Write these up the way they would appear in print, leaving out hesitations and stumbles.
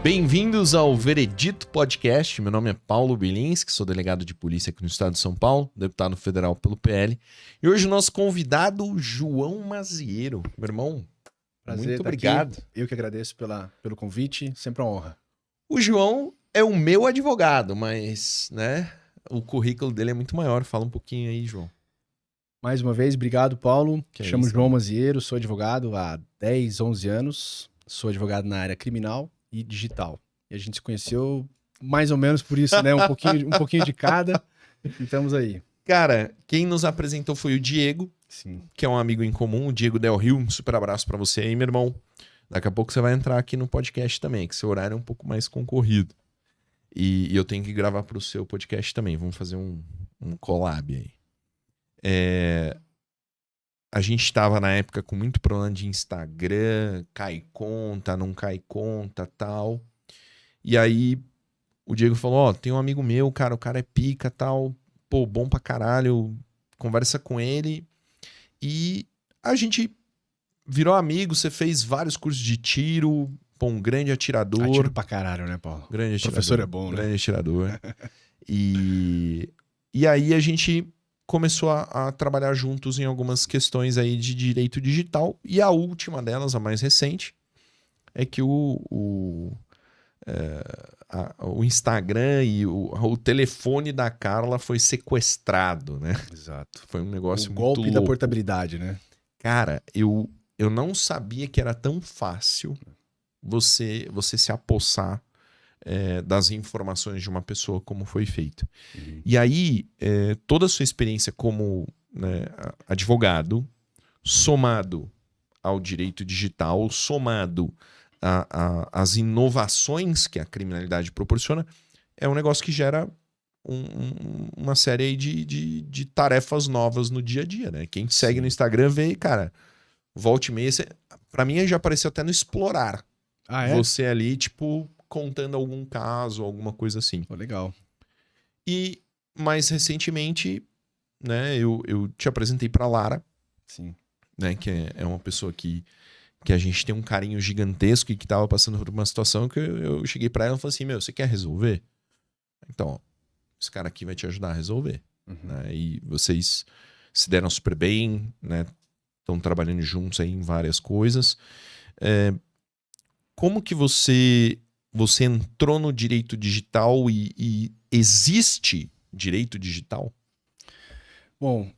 Bem-vindos ao Veredito Podcast. Meu nome é Paulo Bilinski, sou delegado de polícia aqui no estado de São Paulo, deputado federal pelo PL. E hoje o nosso convidado, João Mazieiro. Meu irmão, prazer, muito obrigado. Aqui. Eu que agradeço pelo convite, sempre uma honra. O João é o meu advogado, mas, né, o currículo dele é muito maior. Fala um pouquinho aí, João. Mais uma vez, obrigado, Paulo. Chamo isso, João Mazieiro, sou advogado há 10, 11 anos. Sou advogado na área criminal e digital. E a gente se conheceu mais ou menos por isso, né? Um pouquinho de cada. E estamos aí. Cara, quem nos apresentou foi o Diego, sim, que é um amigo em comum, o Diego Del Rio. Um super abraço pra você aí, meu irmão. Daqui a pouco você vai entrar aqui no podcast também, que seu horário é um pouco mais concorrido. E eu tenho que gravar pro seu podcast também. Vamos fazer um collab aí. A gente estava na época com muito problema de Instagram, cai conta, não cai conta, tal. E aí o Diego falou, ó, tem um amigo meu, cara, o cara é pica, tal. Pô, bom pra caralho, conversa com ele. E a gente virou amigo, você fez vários cursos de tiro, pô, um grande atirador. Atiro pra caralho, né, Paulo? Grande atirador. O professor é bom, né? Grande atirador. E aí a gente começou a trabalhar juntos em algumas questões aí de direito digital. E a última delas, a mais recente, é que o Instagram e o telefone da Carla foi sequestrado, né? Exato. Foi um negócio o muito golpe louco. da portabilidade, né? Cara, eu não sabia que era tão fácil você se apossar das informações de uma pessoa como foi feito. Uhum. E aí, toda a sua experiência como, né, advogado, somado ao direito digital, somado às inovações que a criminalidade proporciona, é um negócio que gera uma série aí de tarefas novas no dia a dia, né? Quem te segue no Instagram vê, cara, volta e meia, pra mim já apareceu até no Explorar. Ah, é? Você ali, tipo, contando algum caso, alguma coisa assim. Oh, legal. E mais recentemente, né, eu te apresentei pra Lara, Sim. né, que é uma pessoa que a gente tem um carinho gigantesco e que tava passando por uma situação que eu cheguei pra ela e falei assim, meu, você quer resolver? Então, ó, esse cara aqui vai te ajudar a resolver. Uhum. Né? E vocês se deram super bem, né? Estão trabalhando juntos aí em várias coisas. Como que você entrou no direito digital e existe direito digital? Bom,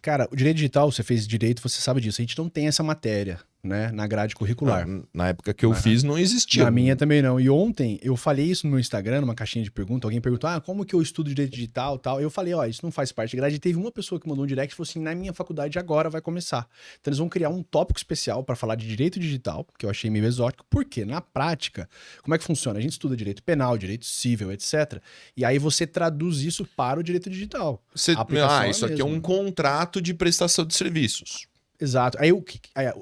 cara, o direito digital, você fez direito, você sabe disso. A gente não tem essa matéria, né, na grade curricular. Na época que eu fiz não existia. Na minha também não. E ontem eu falei isso no meu Instagram, numa caixinha de pergunta. Alguém perguntou, como que eu estudo direito digital e tal. Eu falei, ó, isso não faz parte da grade. E teve uma pessoa que mandou um direct e falou assim, na minha faculdade agora vai começar. Então eles vão criar um tópico especial para falar de direito digital, que eu achei meio exótico. Porque na prática, como é que funciona? A gente estuda direito penal, direito civil, etc. E aí você traduz isso para o direito digital. Isso aqui é um contrato de prestação de serviços. Exato. Aí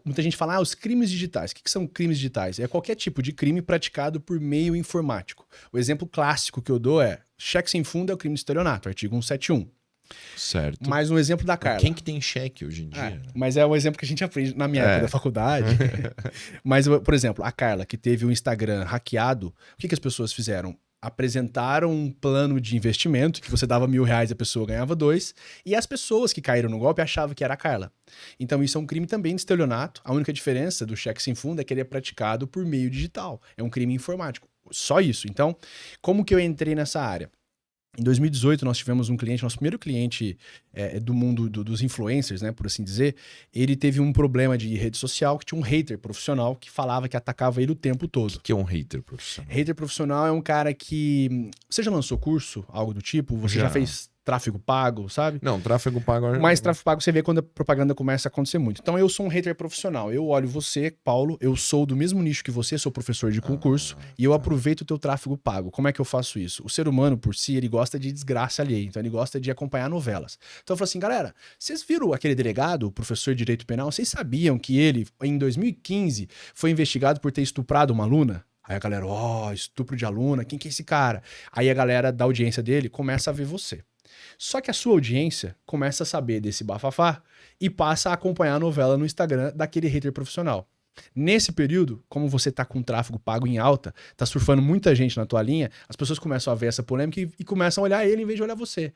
muita gente fala, os crimes digitais. O que são crimes digitais? É qualquer tipo de crime praticado por meio informático. O exemplo clássico que eu dou é cheque sem fundo é o crime de estelionato, artigo 171. Certo. Mas um exemplo da Carla. Quem que tem cheque hoje em dia? Mas é um exemplo que a gente aprende na minha época da faculdade. Mas, por exemplo, a Carla, que teve o Instagram hackeado, o que as pessoas fizeram? Apresentaram um plano de investimento que você dava R$1.000 e a pessoa ganhava 2, e as pessoas que caíram no golpe achavam que era a Carla. Então isso é um crime também de estelionato. A única diferença do cheque sem fundo é que ele é praticado por meio digital. É um crime informático. Só isso. Então, como que eu entrei nessa área? Em 2018, nós tivemos um cliente, nosso primeiro cliente do mundo dos influencers, né, por assim dizer. Ele teve um problema de rede social, que tinha um hater profissional que falava que atacava ele o tempo todo. O que é um hater profissional? Hater profissional é um cara que... Você já lançou curso, algo do tipo? Você já fez tráfego pago, sabe? Não, tráfego pago... Mas tráfego pago você vê quando a propaganda começa a acontecer muito. Então eu sou um hater profissional. Eu olho você, Paulo, eu sou do mesmo nicho que você, sou professor de concurso, e eu aproveito o teu tráfego pago. Como é que eu faço isso? O ser humano, por si, ele gosta de desgraça alheia. Então ele gosta de acompanhar novelas. Então eu falo assim, galera, vocês viram aquele delegado, o professor de direito penal? Vocês sabiam que ele, em 2015, foi investigado por ter estuprado uma aluna? Aí a galera, estupro de aluna, quem que é esse cara? Aí a galera da audiência dele começa a ver você. Só que a sua audiência começa a saber desse bafafá e passa a acompanhar a novela no Instagram daquele hater profissional. Nesse período, como você tá com o tráfego pago em alta, tá surfando muita gente na tua linha, as pessoas começam a ver essa polêmica e começam a olhar ele em vez de olhar você.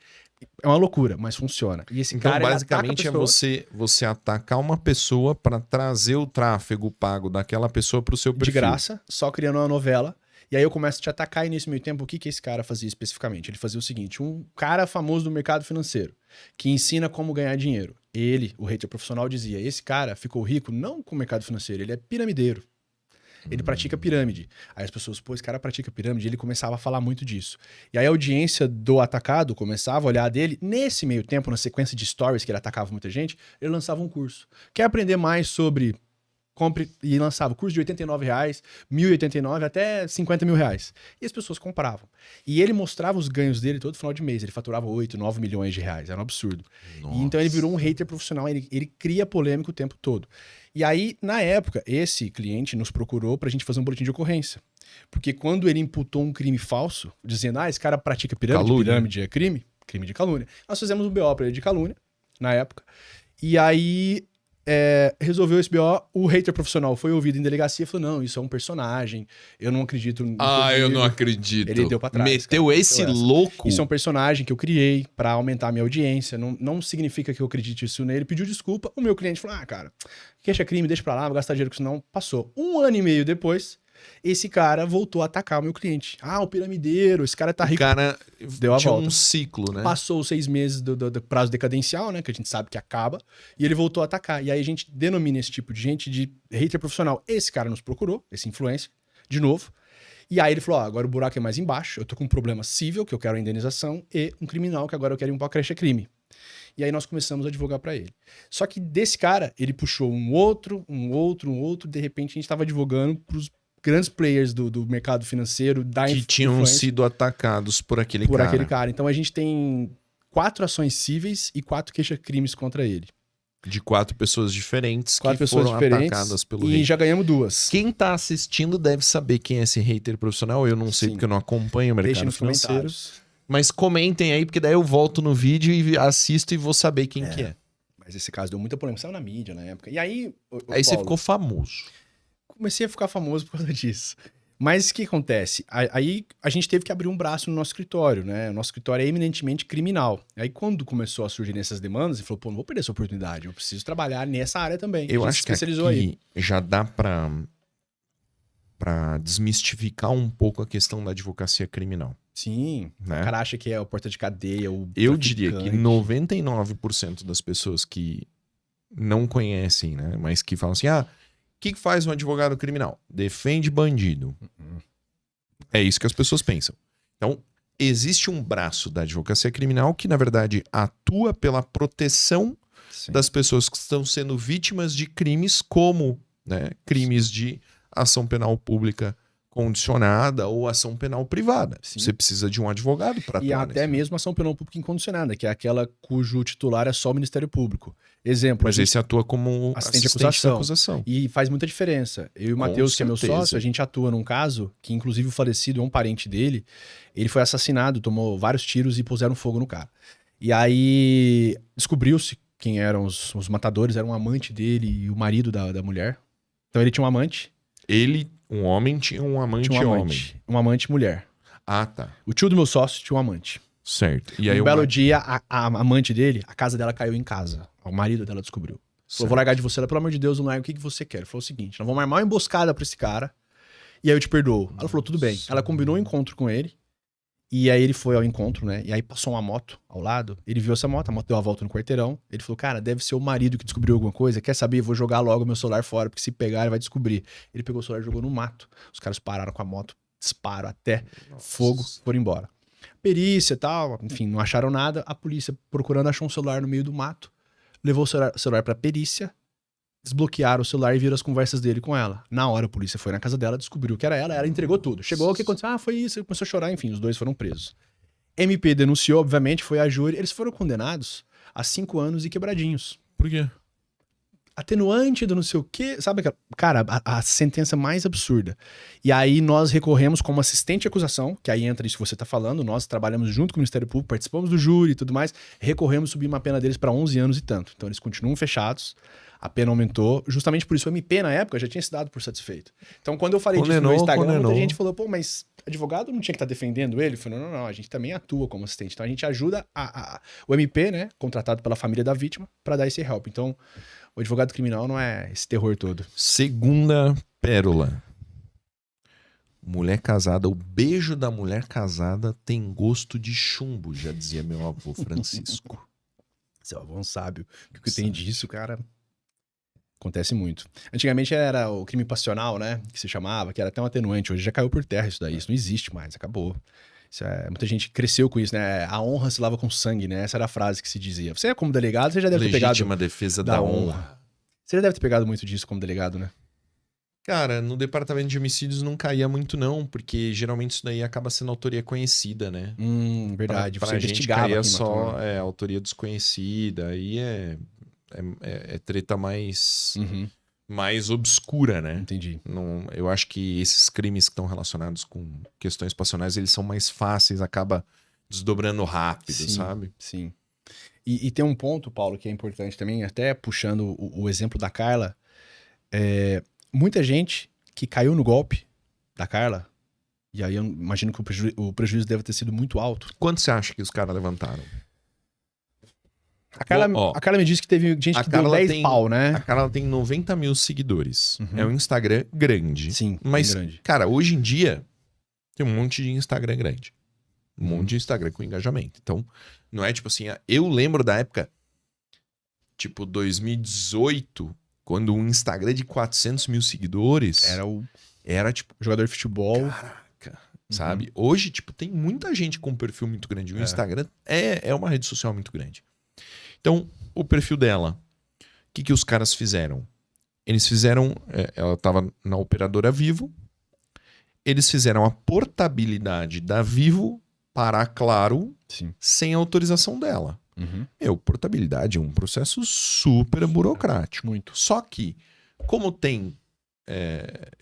É uma loucura, mas funciona. E esse Então, cara, ele basicamente, ataca a pessoa você atacar uma pessoa para trazer o tráfego pago daquela pessoa para o seu perfil. de graça, só criando uma novela. E aí eu começo a te atacar e nesse meio tempo, o que esse cara fazia especificamente? Ele fazia o seguinte, um cara famoso do mercado financeiro, que ensina como ganhar dinheiro. Ele, o hater profissional, dizia, esse cara ficou rico não com o mercado financeiro, ele é piramideiro. Ele pratica pirâmide. Aí as pessoas, pô, esse cara pratica pirâmide, ele começava a falar muito disso. E aí a audiência do atacado começava a olhar dele. Nesse meio tempo, na sequência de stories que ele atacava muita gente, ele lançava um curso. Quer aprender mais sobre... Compre e lançava curso de R$89, R$1.089 até R$50.000. E as pessoas compravam. E ele mostrava os ganhos dele todo final de mês. Ele faturava 8, 9 milhões de reais. Era um absurdo. E então ele virou um hater profissional. Ele cria polêmica o tempo todo. E aí, na época, esse cliente nos procurou pra gente fazer um boletim de ocorrência. Porque quando ele imputou um crime falso, dizendo, esse cara pratica pirâmide, Calúnia. pirâmide é crime de calúnia. Nós fizemos um BO pra ele de calúnia, na época. E aí... resolveu esse BO, o hater profissional foi ouvido em delegacia e falou, não, isso é um personagem, eu não acredito no eu não acredito. Ele deu pra trás. Meteu cara, esse meteu essa. louco. Isso é um personagem que eu criei pra aumentar a minha audiência, não significa que eu acredite isso nele, pediu desculpa, o meu cliente falou, cara, queixa crime, deixa pra lá, vou gastar dinheiro com isso não, passou. 1 ano e meio depois, esse cara voltou a atacar o meu cliente. O piramideiro, esse cara tá rico. O cara deu a tinha volta. um ciclo, né? Passou os 6 meses do prazo decadencial, né? Que a gente sabe que acaba. E ele voltou a atacar. E aí a gente denomina esse tipo de gente de hater profissional. Esse cara nos procurou, esse influencer, de novo. E aí ele falou, agora o buraco é mais embaixo. Eu tô com um problema civil, que eu quero a indenização, e um criminal, que agora eu quero ir pra creche crime. E aí nós começamos a advogar pra ele. Só que desse cara, ele puxou um outro. De repente a gente tava advogando pros grandes players do mercado financeiro, que tinham sido atacados por aquele cara. Então a gente tem 4 ações cíveis e 4 queixa-crimes contra ele. De 4 pessoas diferentes 4 que pessoas foram diferentes atacadas pelo e hater. já ganhamos 2. Quem tá assistindo deve saber quem é esse hater profissional. Eu não sei porque eu não acompanho o mercado financeiro. Comentários. Mas comentem aí, porque daí eu volto no vídeo e assisto e vou saber quem que é. Mas esse caso deu muita polêmica, saiu na mídia na época. E aí... Aí você ficou famoso. Comecei a ficar famoso por causa disso. Mas o que acontece? Aí a gente teve que abrir um braço no nosso escritório, né? O nosso escritório é eminentemente criminal. Aí quando começou a surgir essas demandas, ele falou, pô, não vou perder essa oportunidade, eu preciso trabalhar nessa área também. Eu acho que aqui já dá pra desmistificar um pouco a questão da advocacia criminal. Sim, né? O cara acha que é a porta de cadeia, Eu diria que 99% das pessoas que não conhecem, né? Mas que falam assim, o que faz um advogado criminal? Defende bandido. É isso que as pessoas pensam. Então, existe um braço da advocacia criminal que, na verdade, atua pela proteção das pessoas que estão sendo vítimas de crimes como, né, crimes de ação penal pública condicionada ou ação penal privada. Sim. Você precisa de um advogado para atuar. E até mesmo ação penal pública incondicionada, que é aquela cujo titular é só o Ministério Público. Exemplo. Mas esse atua como assistente de acusação. E faz muita diferença. Eu e o Matheus, que é meu sócio, a gente atua num caso que, inclusive, o falecido é um parente dele. Ele foi assassinado, tomou vários tiros e puseram fogo no cara. E aí descobriu-se quem eram os matadores, era um amante dele e o marido da mulher. Então ele tinha um amante. Ele, um homem, tinha um amante homem. Um amante mulher. Ah, tá. O tio do meu sócio tinha um amante. Certo. E aí um belo dia, a amante dele, a casa dela caiu em casa. O marido dela descobriu. Falou, vou largar de você. Ela, pelo amor de Deus, não larga. O que você quer? Ele falou o seguinte, nós vamos armar uma emboscada pra esse cara e aí eu te perdoo. Ela falou, tudo bem. Ela combinou um encontro com ele e aí ele foi ao encontro, né? E aí passou uma moto ao lado. Ele viu essa moto, a moto deu a volta no quarteirão. Ele falou, cara, deve ser o marido que descobriu alguma coisa. Quer saber? Eu vou jogar logo meu celular fora, porque se pegar ele vai descobrir. Ele pegou o celular e jogou no mato. Os caras pararam com a moto, disparam até fogo, foram embora. Perícia e tal, enfim, não acharam nada. A polícia, procurando, achou um celular no meio do mato. Levou o celular pra perícia, desbloquearam o celular e viram as conversas dele com ela. Na hora, a polícia foi na casa dela, descobriu que era ela entregou tudo. Chegou, o que aconteceu? Foi isso, ele começou a chorar, enfim, os dois foram presos. MP denunciou, obviamente, foi a júri. Eles foram condenados a 5 anos e quebradinhos. Por quê? atenuante do não sei o quê, sabe? Cara, a sentença mais absurda. E aí nós recorremos como assistente de acusação, que aí entra isso que você tá falando, nós trabalhamos junto com o Ministério Público, participamos do júri e tudo mais, recorremos, subimos a pena deles para 11 anos e tanto. Então eles continuam fechados, a pena aumentou, justamente por isso o MP na época já tinha se dado por satisfeito. Então quando eu falei disso no meu Instagram, muita gente falou, pô, mas advogado não tinha que estar defendendo ele? Eu falei, não, a gente também atua como assistente. Então a gente ajuda o MP, né, contratado pela família da vítima, para dar esse help. Então o advogado criminal não é esse terror todo. Segunda pérola. Mulher casada, o beijo da mulher casada tem gosto de chumbo, já dizia meu avô Francisco. Seu avô é um sábio. O que tem disso, cara? Acontece muito. Antigamente era o crime passional, né? Que se chamava, que era até um atenuante. Hoje já caiu por terra isso daí. Isso não existe mais, acabou. Muita gente cresceu com isso, né? A honra se lava com sangue, né? Essa era a frase que se dizia. Você, como delegado, você já deve ter pegado... Legítima defesa da honra. Você já deve ter pegado muito disso como delegado, né? Cara, no departamento de homicídios não caía muito não, porque geralmente isso daí acaba sendo autoria conhecida, né? Verdade. Pra você gente investigava caía quem só matou, né? autoria desconhecida, aí é treta mais... mais obscura, né? Entendi. Não, eu acho que esses crimes que estão relacionados com questões passionais, eles são mais fáceis, acaba desdobrando rápido, Sim, sabe? Sim. E tem um ponto, Paulo, que é importante também, até puxando o exemplo da Carla, muita gente que caiu no golpe da Carla, e aí eu imagino que o prejuízo deve ter sido muito alto. Quanto você acha que os caras levantaram? A Carla me disse que teve gente que deu 10 pau, né? A Carla tem 90 mil seguidores. É um Instagram grande. Sim, mas, grande. Cara, hoje em dia tem um monte de Instagram grande. Um monte de Instagram com engajamento. Então, não é tipo assim... Eu lembro da época, tipo 2018, quando um Instagram de 400 mil seguidores... Era tipo... jogador de futebol. Caraca, sabe? Hoje, tipo, tem muita gente com um perfil muito grande. O Instagram é uma rede social muito grande. Então, o perfil dela, o que os caras fizeram? Eles fizeram... ela estava na operadora Vivo. Eles fizeram a portabilidade da Vivo para a Claro, sem autorização dela. Portabilidade é um processo super burocrático. Muito. Só que, como tem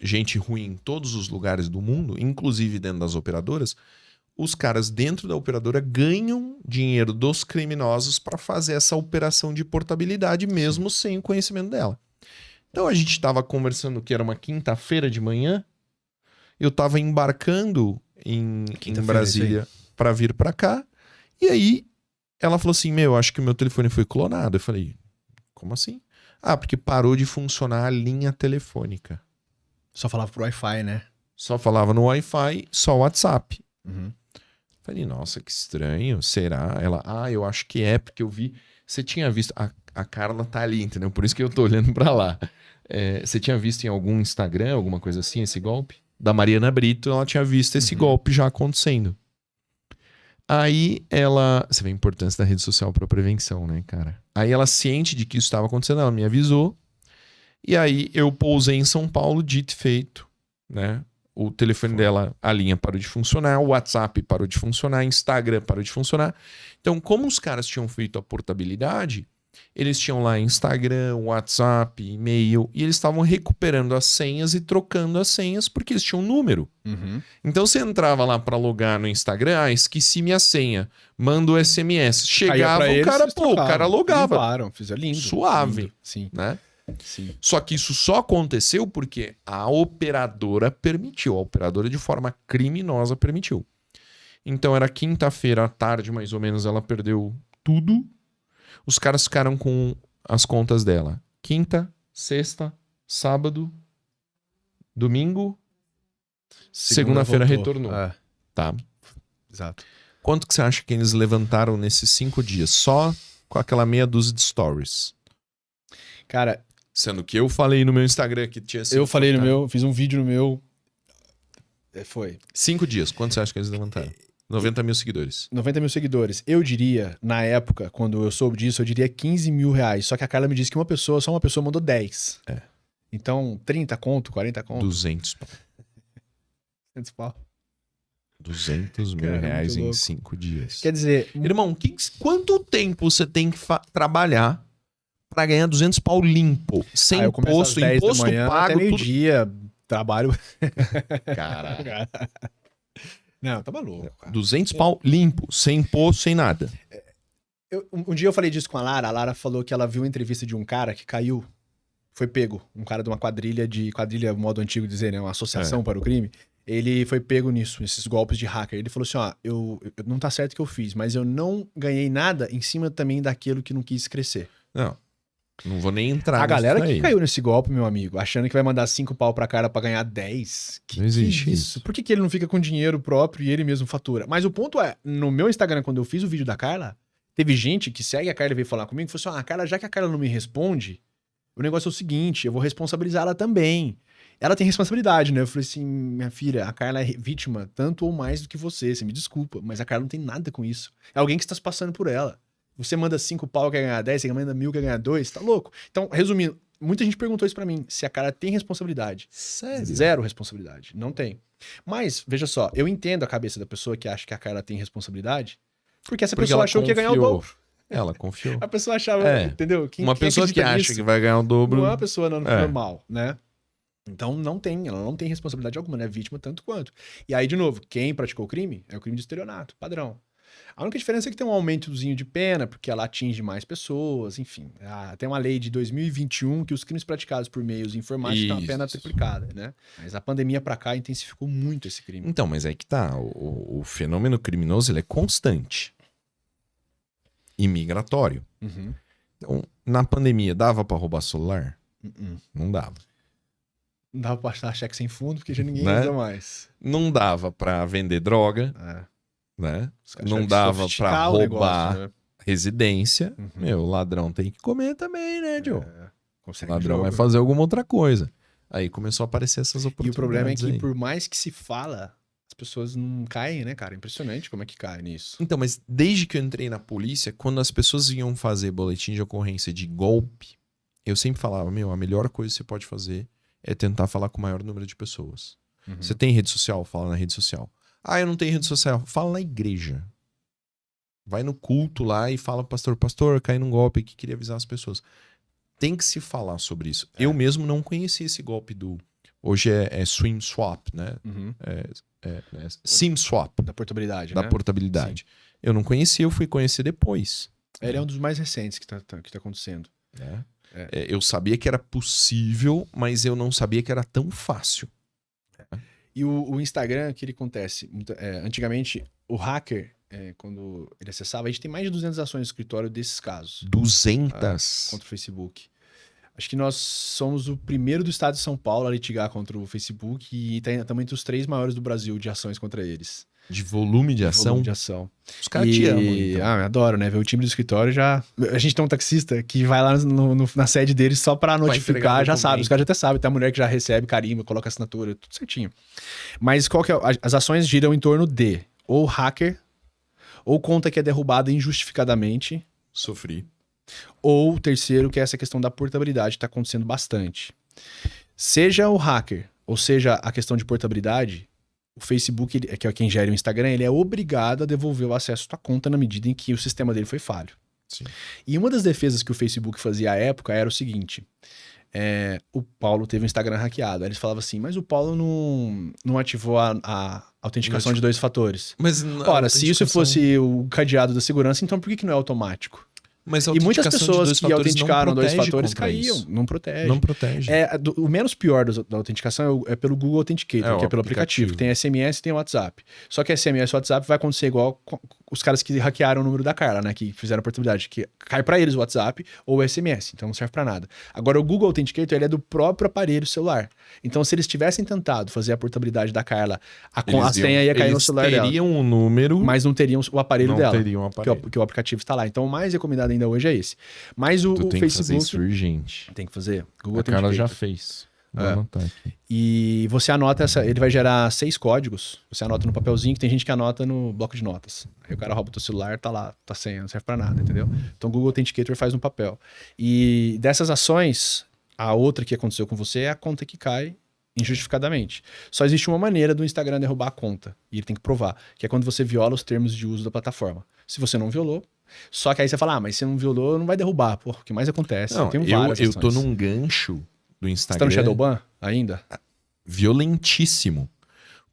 gente ruim em todos os lugares do mundo, inclusive dentro das operadoras, os caras dentro da operadora ganham dinheiro dos criminosos para fazer essa operação de portabilidade mesmo sem o conhecimento dela. Então a gente estava conversando que era uma quinta-feira de manhã, eu estava embarcando em Brasília para vir para cá, e aí ela falou assim, acho que o meu telefone foi clonado. Eu falei, como assim? Porque parou de funcionar a linha telefônica. Só falava pro Wi-Fi, né? Só falava no Wi-Fi, só WhatsApp. Falei, nossa, que estranho, será? Ela, eu acho que é, porque eu vi... Você tinha visto... A Carla tá ali, entendeu? Por isso que eu tô olhando pra lá. Você tinha visto em algum Instagram, alguma coisa assim, esse golpe? Da Mariana Brito, ela tinha visto esse golpe já acontecendo. Aí ela... Você vê a importância da rede social pra prevenção, né, cara? Aí ela, ciente de que isso estava acontecendo, ela me avisou. E aí eu pousei em São Paulo, dito e feito, né? O telefone dela, a linha parou de funcionar, o WhatsApp parou de funcionar, Instagram parou de funcionar. Então, como os caras tinham feito a portabilidade, eles tinham lá Instagram, WhatsApp, e-mail, e eles estavam recuperando as senhas e trocando as senhas porque eles tinham um número. Então, você entrava lá para logar no Instagram, esqueci minha senha, manda o SMS. Chegava o cara logava. Claro, fizeram lindo. Suave, lindo. Sim. Né? Sim. Só que isso só aconteceu porque a operadora permitiu, a operadora de forma criminosa permitiu. Então era quinta-feira à tarde, mais ou menos, ela perdeu tudo. Os caras ficaram com as contas dela. Quinta, sexta, sábado, domingo, segunda-feira retornou. Tá. Exato. Quanto que você acha que eles levantaram nesses 5 dias? Só com aquela meia dúzia de stories. Cara... Sendo que eu falei no meu Instagram que tinha sido... Eu falei no meu, fiz um vídeo no meu... Foi. 5 dias, quanto você acha que eles levantaram? 90 mil seguidores. 90 mil seguidores. Eu diria, na época, quando eu soube disso, eu diria 15 mil reais. Só que a Carla me disse que só uma pessoa mandou 10. Então, 30 conto, 40 conto. 200 pau. 200 pau. 200 mil reais em 5 dias. Quer dizer... Irmão, quanto tempo você tem que trabalhar pra ganhar 200 pau limpo. Sem Aí eu começo às imposto, 10 da imposto manhã pago, até tudo. meio-dia, trabalho. Caralho. Não, tá maluco, cara. 200 pau limpo, sem imposto, sem nada. Um dia eu falei disso com a Lara falou que ela viu uma entrevista de um cara que caiu, foi pego, um cara de uma quadrilha, modo antigo de dizer, né, uma associação para o crime. Ele foi pego nisso, esses golpes de hacker. Ele falou assim, ó, eu não tá certo o que eu fiz, mas eu não ganhei nada em cima também daquilo que não quis crescer. Não vou nem entrar A galera nisso que daí. caiu nesse golpe, meu amigo, achando que vai mandar 5 pau pra cara pra ganhar 10. Não existe isso. Por que ele não fica com dinheiro próprio e ele mesmo fatura? Mas o ponto é, no meu Instagram, quando eu fiz o vídeo da Carla, teve gente que segue a Carla e veio falar comigo e falou assim, Carla, já que a Carla não me responde, o negócio é o seguinte, eu vou responsabilizar ela também. Ela tem responsabilidade, né? Eu falei assim, minha filha, a Carla é vítima tanto ou mais do que você me desculpa, mas a Carla não tem nada com isso. É alguém que está se passando por ela. Você manda 5 pau quer ganhar 10, você manda 1.000 quer ganhar 2, tá louco? Então, resumindo, muita gente perguntou isso pra mim, se a Carla tem responsabilidade. Sério? Zero responsabilidade, não tem. Mas, veja só, eu entendo a cabeça da pessoa que acha que a Carla tem responsabilidade, porque essa pessoa ela achou que ia ganhar o dobro. Ela confiou. A pessoa achava, entendeu? Uma pessoa que acha nisso, que vai ganhar o dobro. não é uma pessoa normal, né? Então ela não tem responsabilidade alguma, né? Vítima tanto quanto. E aí, de novo, quem praticou o crime é o crime de estelionato, padrão. A única diferença é que tem um aumentozinho de pena, porque ela atinge mais pessoas, enfim. Tem uma lei de 2021 que os crimes praticados por meios informáticos têm uma pena triplicada, né? Mas a pandemia pra cá intensificou muito esse crime. Então, mas é que tá. O fenômeno criminoso ele é constante. E migratório. Uhum. Então, na pandemia, dava pra roubar celular? Não dava. Não dava pra achar cheque sem fundo, porque já ninguém Né? usa mais. Não dava pra vender droga, né? Não dava pra roubar negócio, né? residência. Uhum. Meu, o ladrão tem que comer também, né, Joe? O Consegue ladrão jogo. vai fazer alguma outra coisa. Aí começou a aparecer essas E oportunidades. o problema é que, aí. por mais que se fala, as pessoas não caem, né, cara? Impressionante como é que cai nisso. Então, mas desde que eu entrei na polícia, quando as pessoas iam fazer boletim de ocorrência de golpe, eu sempre falava, a melhor coisa que você pode fazer é tentar falar com o maior número de pessoas. Uhum. Você tem rede social? Fala na rede social. Eu não tenho rede social. Fala na igreja. Vai no culto lá e fala pro pastor, caí num golpe aqui, queria avisar as pessoas. Tem que se falar sobre isso. Eu mesmo não conheci esse golpe do... Hoje é swim swap, né? Uhum. SIM swap. Da portabilidade, Da né? portabilidade. Eu não conhecia, eu fui conhecer depois. Ele é um dos mais recentes que tá acontecendo. Eu sabia que era possível, mas eu não sabia que era tão fácil. E o Instagram, o que ele acontece? Antigamente, o hacker, quando ele acessava, a gente tem mais de 200 ações no escritório desses casos. 200? Contra o Facebook. Acho que nós somos o primeiro do estado de São Paulo a litigar contra o Facebook e estamos entre os 3 maiores do Brasil de ações contra eles. De volume de ação? Volume de ação. Os caras te amam, então. Eu adoro, né? Ver o time do escritório já... A gente tem um taxista que vai lá na sede deles só pra notificar, já sabe. Os caras já até sabem. Tem a mulher que já recebe, carimba, coloca assinatura, tudo certinho. Mas qual que é... As ações giram em torno de ou hacker, ou conta que é derrubada injustificadamente. Sofri. Ou terceiro, que é essa questão da portabilidade, que tá acontecendo bastante. Seja o hacker, ou seja a questão de portabilidade... O Facebook, que é quem gera o Instagram, ele é obrigado a devolver o acesso à tua conta na medida em que o sistema dele foi falho. Sim. E uma das defesas que o Facebook fazia à época era o seguinte: o Paulo teve o Instagram hackeado. Aí eles falavam assim, mas o Paulo não ativou a autenticação de 2 fatores. Mas ora, se isso fosse o cadeado da segurança, então por que não é automático? Mas E muitas pessoas que autenticaram 2 fatores fatores caíam. Não protege. Não protege. O menos pior da autenticação é pelo Google Authenticator, que é pelo aplicativo. Tem SMS e tem WhatsApp. Só que SMS e WhatsApp vai acontecer igual os caras que hackearam o número da Carla, né? Que fizeram a portabilidade. Que cai pra eles o WhatsApp ou o SMS. Então não serve pra nada. Agora, o Google Authenticator, ele é do próprio aparelho celular. Então, se eles tivessem tentado fazer a portabilidade da Carla, a senha ia cair no celular dela. Eles teriam um número... Mas não teriam o aparelho dela. Não teriam o aparelho. Que o aplicativo está lá. Então, o mais recomendado ainda hoje é esse. Mas o tem Facebook... que fazer isso urgente. Tem que fazer. Google A Carla já fez. Vou anotar aqui. E você anota ele vai gerar 6 códigos. Você anota no papelzinho, que tem gente que anota no bloco de notas. Aí o cara rouba o teu celular, tá lá, tá senha, não serve pra nada, entendeu? Então o Google Authenticator faz no papel. E dessas ações, a outra que aconteceu com você é a conta que cai injustificadamente. Só existe uma maneira do Instagram derrubar a conta, e ele tem que provar, que é quando você viola os termos de uso da plataforma. Se você não violou, só que aí você fala, mas se não violou, não vai derrubar. Pô, o que mais acontece? Não, Tem várias eu tô ações. num gancho do Você Instagram. tá no Shadowban ainda? Violentíssimo.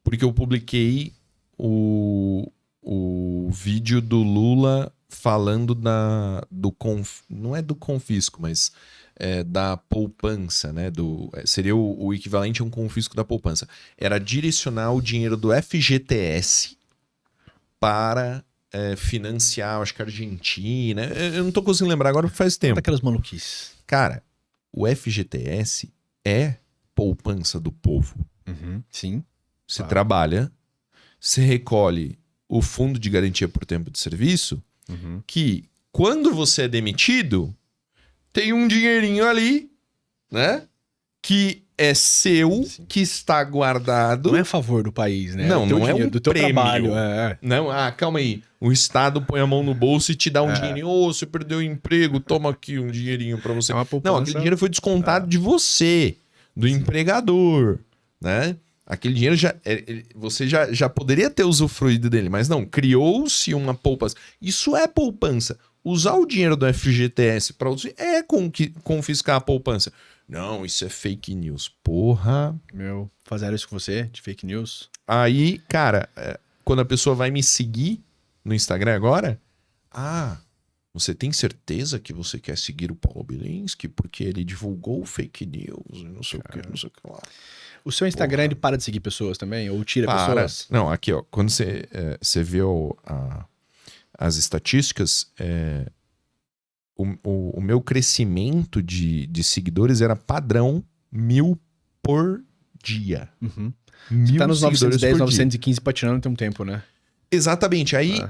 Porque eu publiquei o vídeo do Lula falando não é do confisco, mas da poupança, né? Seria o equivalente a um confisco da poupança. Era direcionar o dinheiro do FGTS para financiar, acho que a Argentina. Eu não tô conseguindo lembrar agora porque faz tempo. Daquelas maluquices. Cara, o FGTS é poupança do povo. Sim. Você Claro. trabalha, você recolhe o fundo de garantia por tempo de serviço, que quando você é demitido, tem um dinheirinho ali, né? Que é seu, Sim. que está guardado. Não é a favor do país, né? Não, o teu não é dinheiro, um do teu prêmio. trabalho. Não, calma aí. O Estado põe a mão no bolso e te dá um dinheirinho. Ô, você perdeu o emprego, toma aqui um dinheirinho pra você. É uma poupança. Não, aquele dinheiro foi descontado de você, do empregador, né? Aquele dinheiro você já poderia ter usufruído dele, mas não, criou-se uma poupança. Isso é poupança. Usar o dinheiro do FGTS para outros é confiscar a poupança. Não, isso é fake news. Porra. Fizeram isso com você, de fake news? Aí, cara, quando a pessoa vai me seguir no Instagram agora, você tem certeza que você quer seguir o Paulo Bilinski porque ele divulgou fake news, não sei o que, não sei o que lá. O seu Instagram, ele para de seguir pessoas também? Ou tira pessoas? Não, aqui, ó, quando você vê as estatísticas, o meu crescimento de seguidores era padrão 1.000 por dia. Você 1.000 tá nos seguidores 910, por dia. 915 patinando tem um tempo, né? Exatamente. Aí,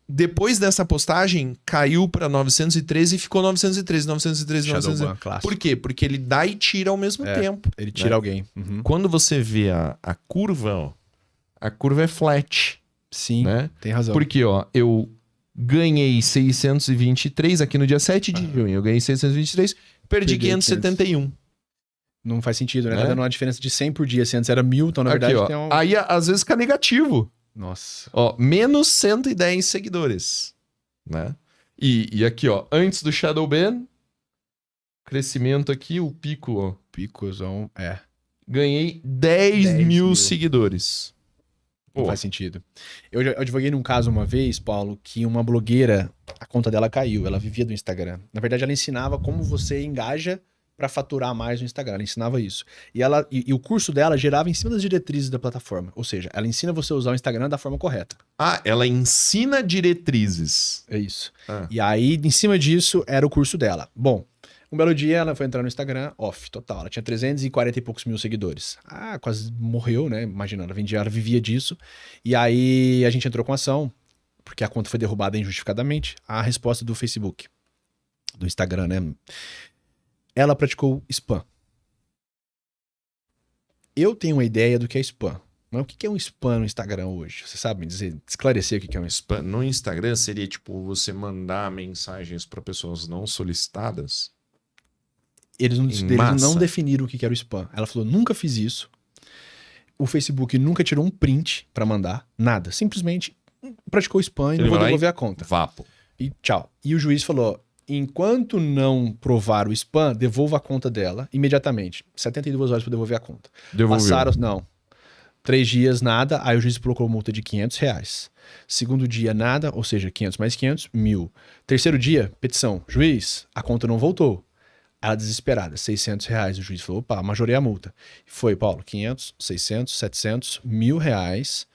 depois dessa postagem, caiu pra 913 e ficou 913, 913, 913. Shadowban, clássico. Por quê? Porque ele dá e tira ao mesmo tempo. Ele tira alguém. Quando você vê a curva, ó, a curva é flat, Sim, né? tem razão. Porque, ó, eu ganhei 623 aqui no dia 7 de junho. Eu ganhei 623, perdi 571. Não faz sentido, né? Né? Tá dando uma diferença de 100 por dia. Se antes era 1.000, então na Aqui, verdade ó. tem um... Aí, às vezes, fica negativo. Nossa. Ó, menos 110 seguidores, né? E aqui, ó, antes do Shadowban, crescimento aqui, o pico, ó. Picozão, Ganhei 10 mil seguidores. Não faz sentido. Eu advoguei num caso uma vez, Paulo, que uma blogueira, a conta dela caiu, ela vivia do Instagram. Na verdade, ela ensinava como você engaja para faturar mais no Instagram. Ela ensinava isso. E o curso dela gerava em cima das diretrizes da plataforma. Ou seja, ela ensina você a usar o Instagram da forma correta. Ela ensina diretrizes. É isso. E aí, em cima disso, era o curso dela. Bom, um belo dia ela foi entrar no Instagram, off, total. Ela tinha 340 e poucos mil seguidores. Quase morreu, né? Imagina, ela vivia disso. E aí a gente entrou com ação, porque a conta foi derrubada injustificadamente. A resposta do Facebook, do Instagram, né? Ela praticou spam. Eu tenho uma ideia do que é spam. Mas o que é um spam no Instagram hoje? Você sabe me dizer, esclarecer o que é um spam? No Instagram seria tipo você mandar mensagens para pessoas não solicitadas? Eles não definiram o que era o spam. Ela falou, nunca fiz isso. O Facebook nunca tirou um print pra mandar, nada. Simplesmente praticou spam e não vou devolver a conta. Vapo. E tchau. E o juiz falou, enquanto não provar o spam, devolva a conta dela imediatamente. 72 horas pra devolver a conta. Devolveu. Passaram, 3 dias, nada. Aí o juiz colocou multa de R$500. Segundo dia, nada. Ou seja, 500 mais 500, 1.000. Terceiro dia, petição. Juiz, a conta não voltou. Ela desesperada, R$600. O juiz falou, opa, majorei a multa. Foi, Paulo, 500, 600, 700, R$1.000,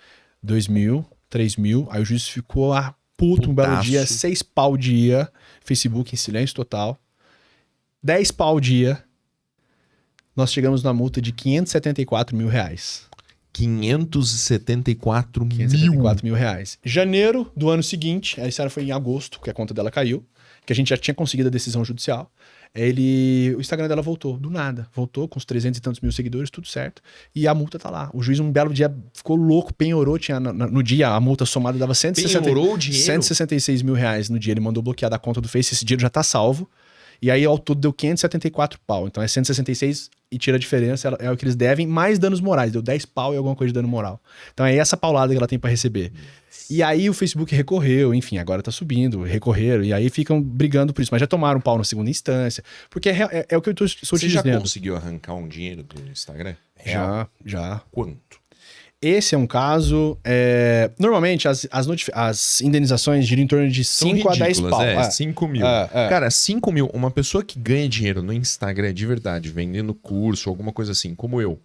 2.000, 3.000. Aí o juiz ficou puto um belo dia, 6 pau dia. Facebook em silêncio total. 10 pau dia. Nós chegamos na multa de R$574 mil. 574 mil reais. Janeiro do ano seguinte, essa era foi em agosto, que a conta dela caiu, que a gente já tinha conseguido a decisão judicial. O Instagram dela voltou, do nada. Voltou com os 300 e tantos mil seguidores, tudo certo. E a multa tá lá. O juiz um belo dia ficou louco, penhorou. Tinha, no dia, a multa somada dava 166 mil reais no dia. Ele mandou bloquear da conta do Face. Esse dinheiro já tá salvo. E aí, ao todo, deu 574 pau. Então é 166 e tira a diferença, é o que eles devem, mais danos morais. Deu 10 pau e alguma coisa de dano moral. Então é essa paulada que ela tem pra receber. E aí o Facebook recorreu, enfim, agora tá subindo, recorreram, e aí ficam brigando por isso. Mas já tomaram pau na segunda instância. Porque é o que eu estou te Você já dizendo. conseguiu arrancar um dinheiro do Instagram? Real? Já. Quanto? Esse é um caso. Normalmente as indenizações giram em torno de 5 a 10 pau. 5 mil. Cara, 5 mil. Uma pessoa que ganha dinheiro no Instagram de verdade, vendendo curso, alguma coisa assim, como eu.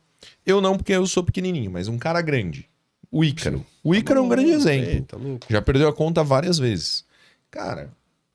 Eu não, porque eu sou pequenininho, mas um cara grande. O Ícaro. Sim. O Ícaro é um grande exemplo. Tá louco. Já perdeu a conta várias vezes. Cara,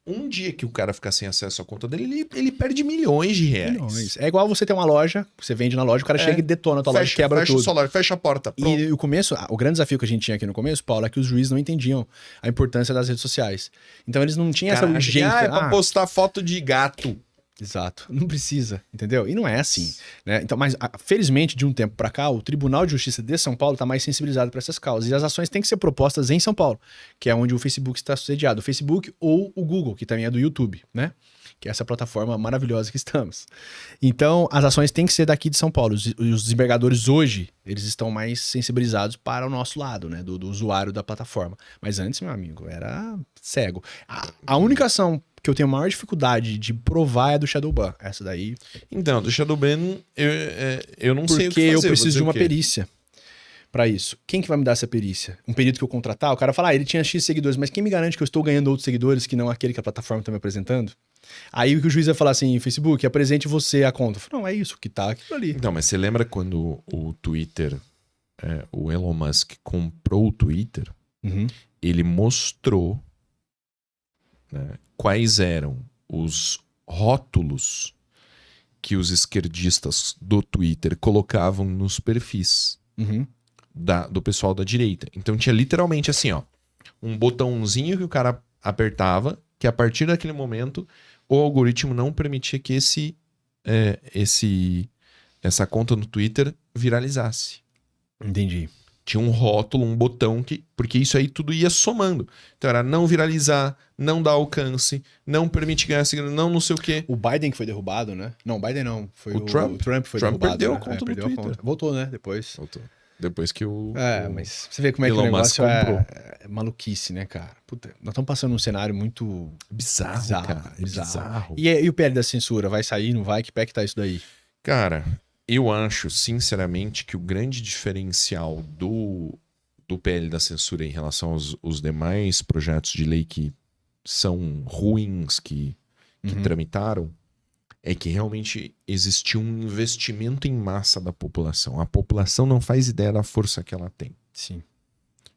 um dia que o cara ficar sem acesso à conta dele, ele perde milhões de reais. Milhões. É igual você ter uma loja, você vende na loja, o cara chega e detona a tua loja, quebra tudo. Fecha o celular, fecha a porta. Pronto. E o começo, o grande desafio que a gente tinha aqui no começo, Paulo, é que os juízes não entendiam a importância das redes sociais. Então eles não tinham essa urgência. É pra postar foto de gato. Exato. Não precisa, entendeu? E não é assim, né? Então, mas felizmente, de um tempo para cá, o Tribunal de Justiça de São Paulo está mais sensibilizado para essas causas. E as ações têm que ser propostas em São Paulo, que é onde o Facebook está sediado. O Facebook ou o Google, que também é do YouTube, né? Que é essa plataforma maravilhosa que estamos. Então, as ações têm que ser daqui de São Paulo. Os desembargadores hoje, eles estão mais sensibilizados para o nosso lado, né? Do usuário da plataforma. Mas antes, meu amigo, era cego. A única ação que eu tenho maior dificuldade de provar é a do Shadowban. Essa daí... Então, do Shadowban, eu não sei o que Porque fazer. eu preciso de uma perícia para isso. Quem que vai me dar essa perícia? Um perito que eu contratar? O cara fala, ele tinha X seguidores, mas quem me garante que eu estou ganhando outros seguidores que não aquele que a plataforma está me apresentando? Aí o que o juiz vai falar assim, Facebook, apresente você a conta. Eu falo, não, é isso que tá aquilo ali. Então, mas você lembra quando o Twitter, o Elon Musk comprou o Twitter? Ele mostrou, né, quais eram os rótulos que os esquerdistas do Twitter colocavam nos perfis do pessoal da direita. Então tinha literalmente assim, ó, um botãozinho que o cara apertava, que a partir daquele momento o algoritmo não permitia que essa conta no Twitter viralizasse. Entendi. Tinha um rótulo, um botão porque isso aí tudo ia somando. Então era não viralizar, não dar alcance, não permitir ganhar seguidor, não sei o quê. O Biden que foi derrubado, né? Não, o Biden não. Foi o Trump. O Trump foi Trump derrubado. perdeu né? a conta perdeu no a Twitter. conta. Voltou, né? Depois. Voltou. Depois que mas você vê como é que o Elon Musk negócio é maluquice, né, cara? Puta, nós estamos passando um cenário muito bizarro, cara. Bizarro. E o PL da censura? Vai sair, não vai? Que pé que tá isso daí? Cara, eu acho, sinceramente, que o grande diferencial do PL da censura em relação aos demais projetos de lei que são ruins, que tramitaram, é que realmente existiu um investimento em massa da população. A população não faz ideia da força que ela tem. Sim.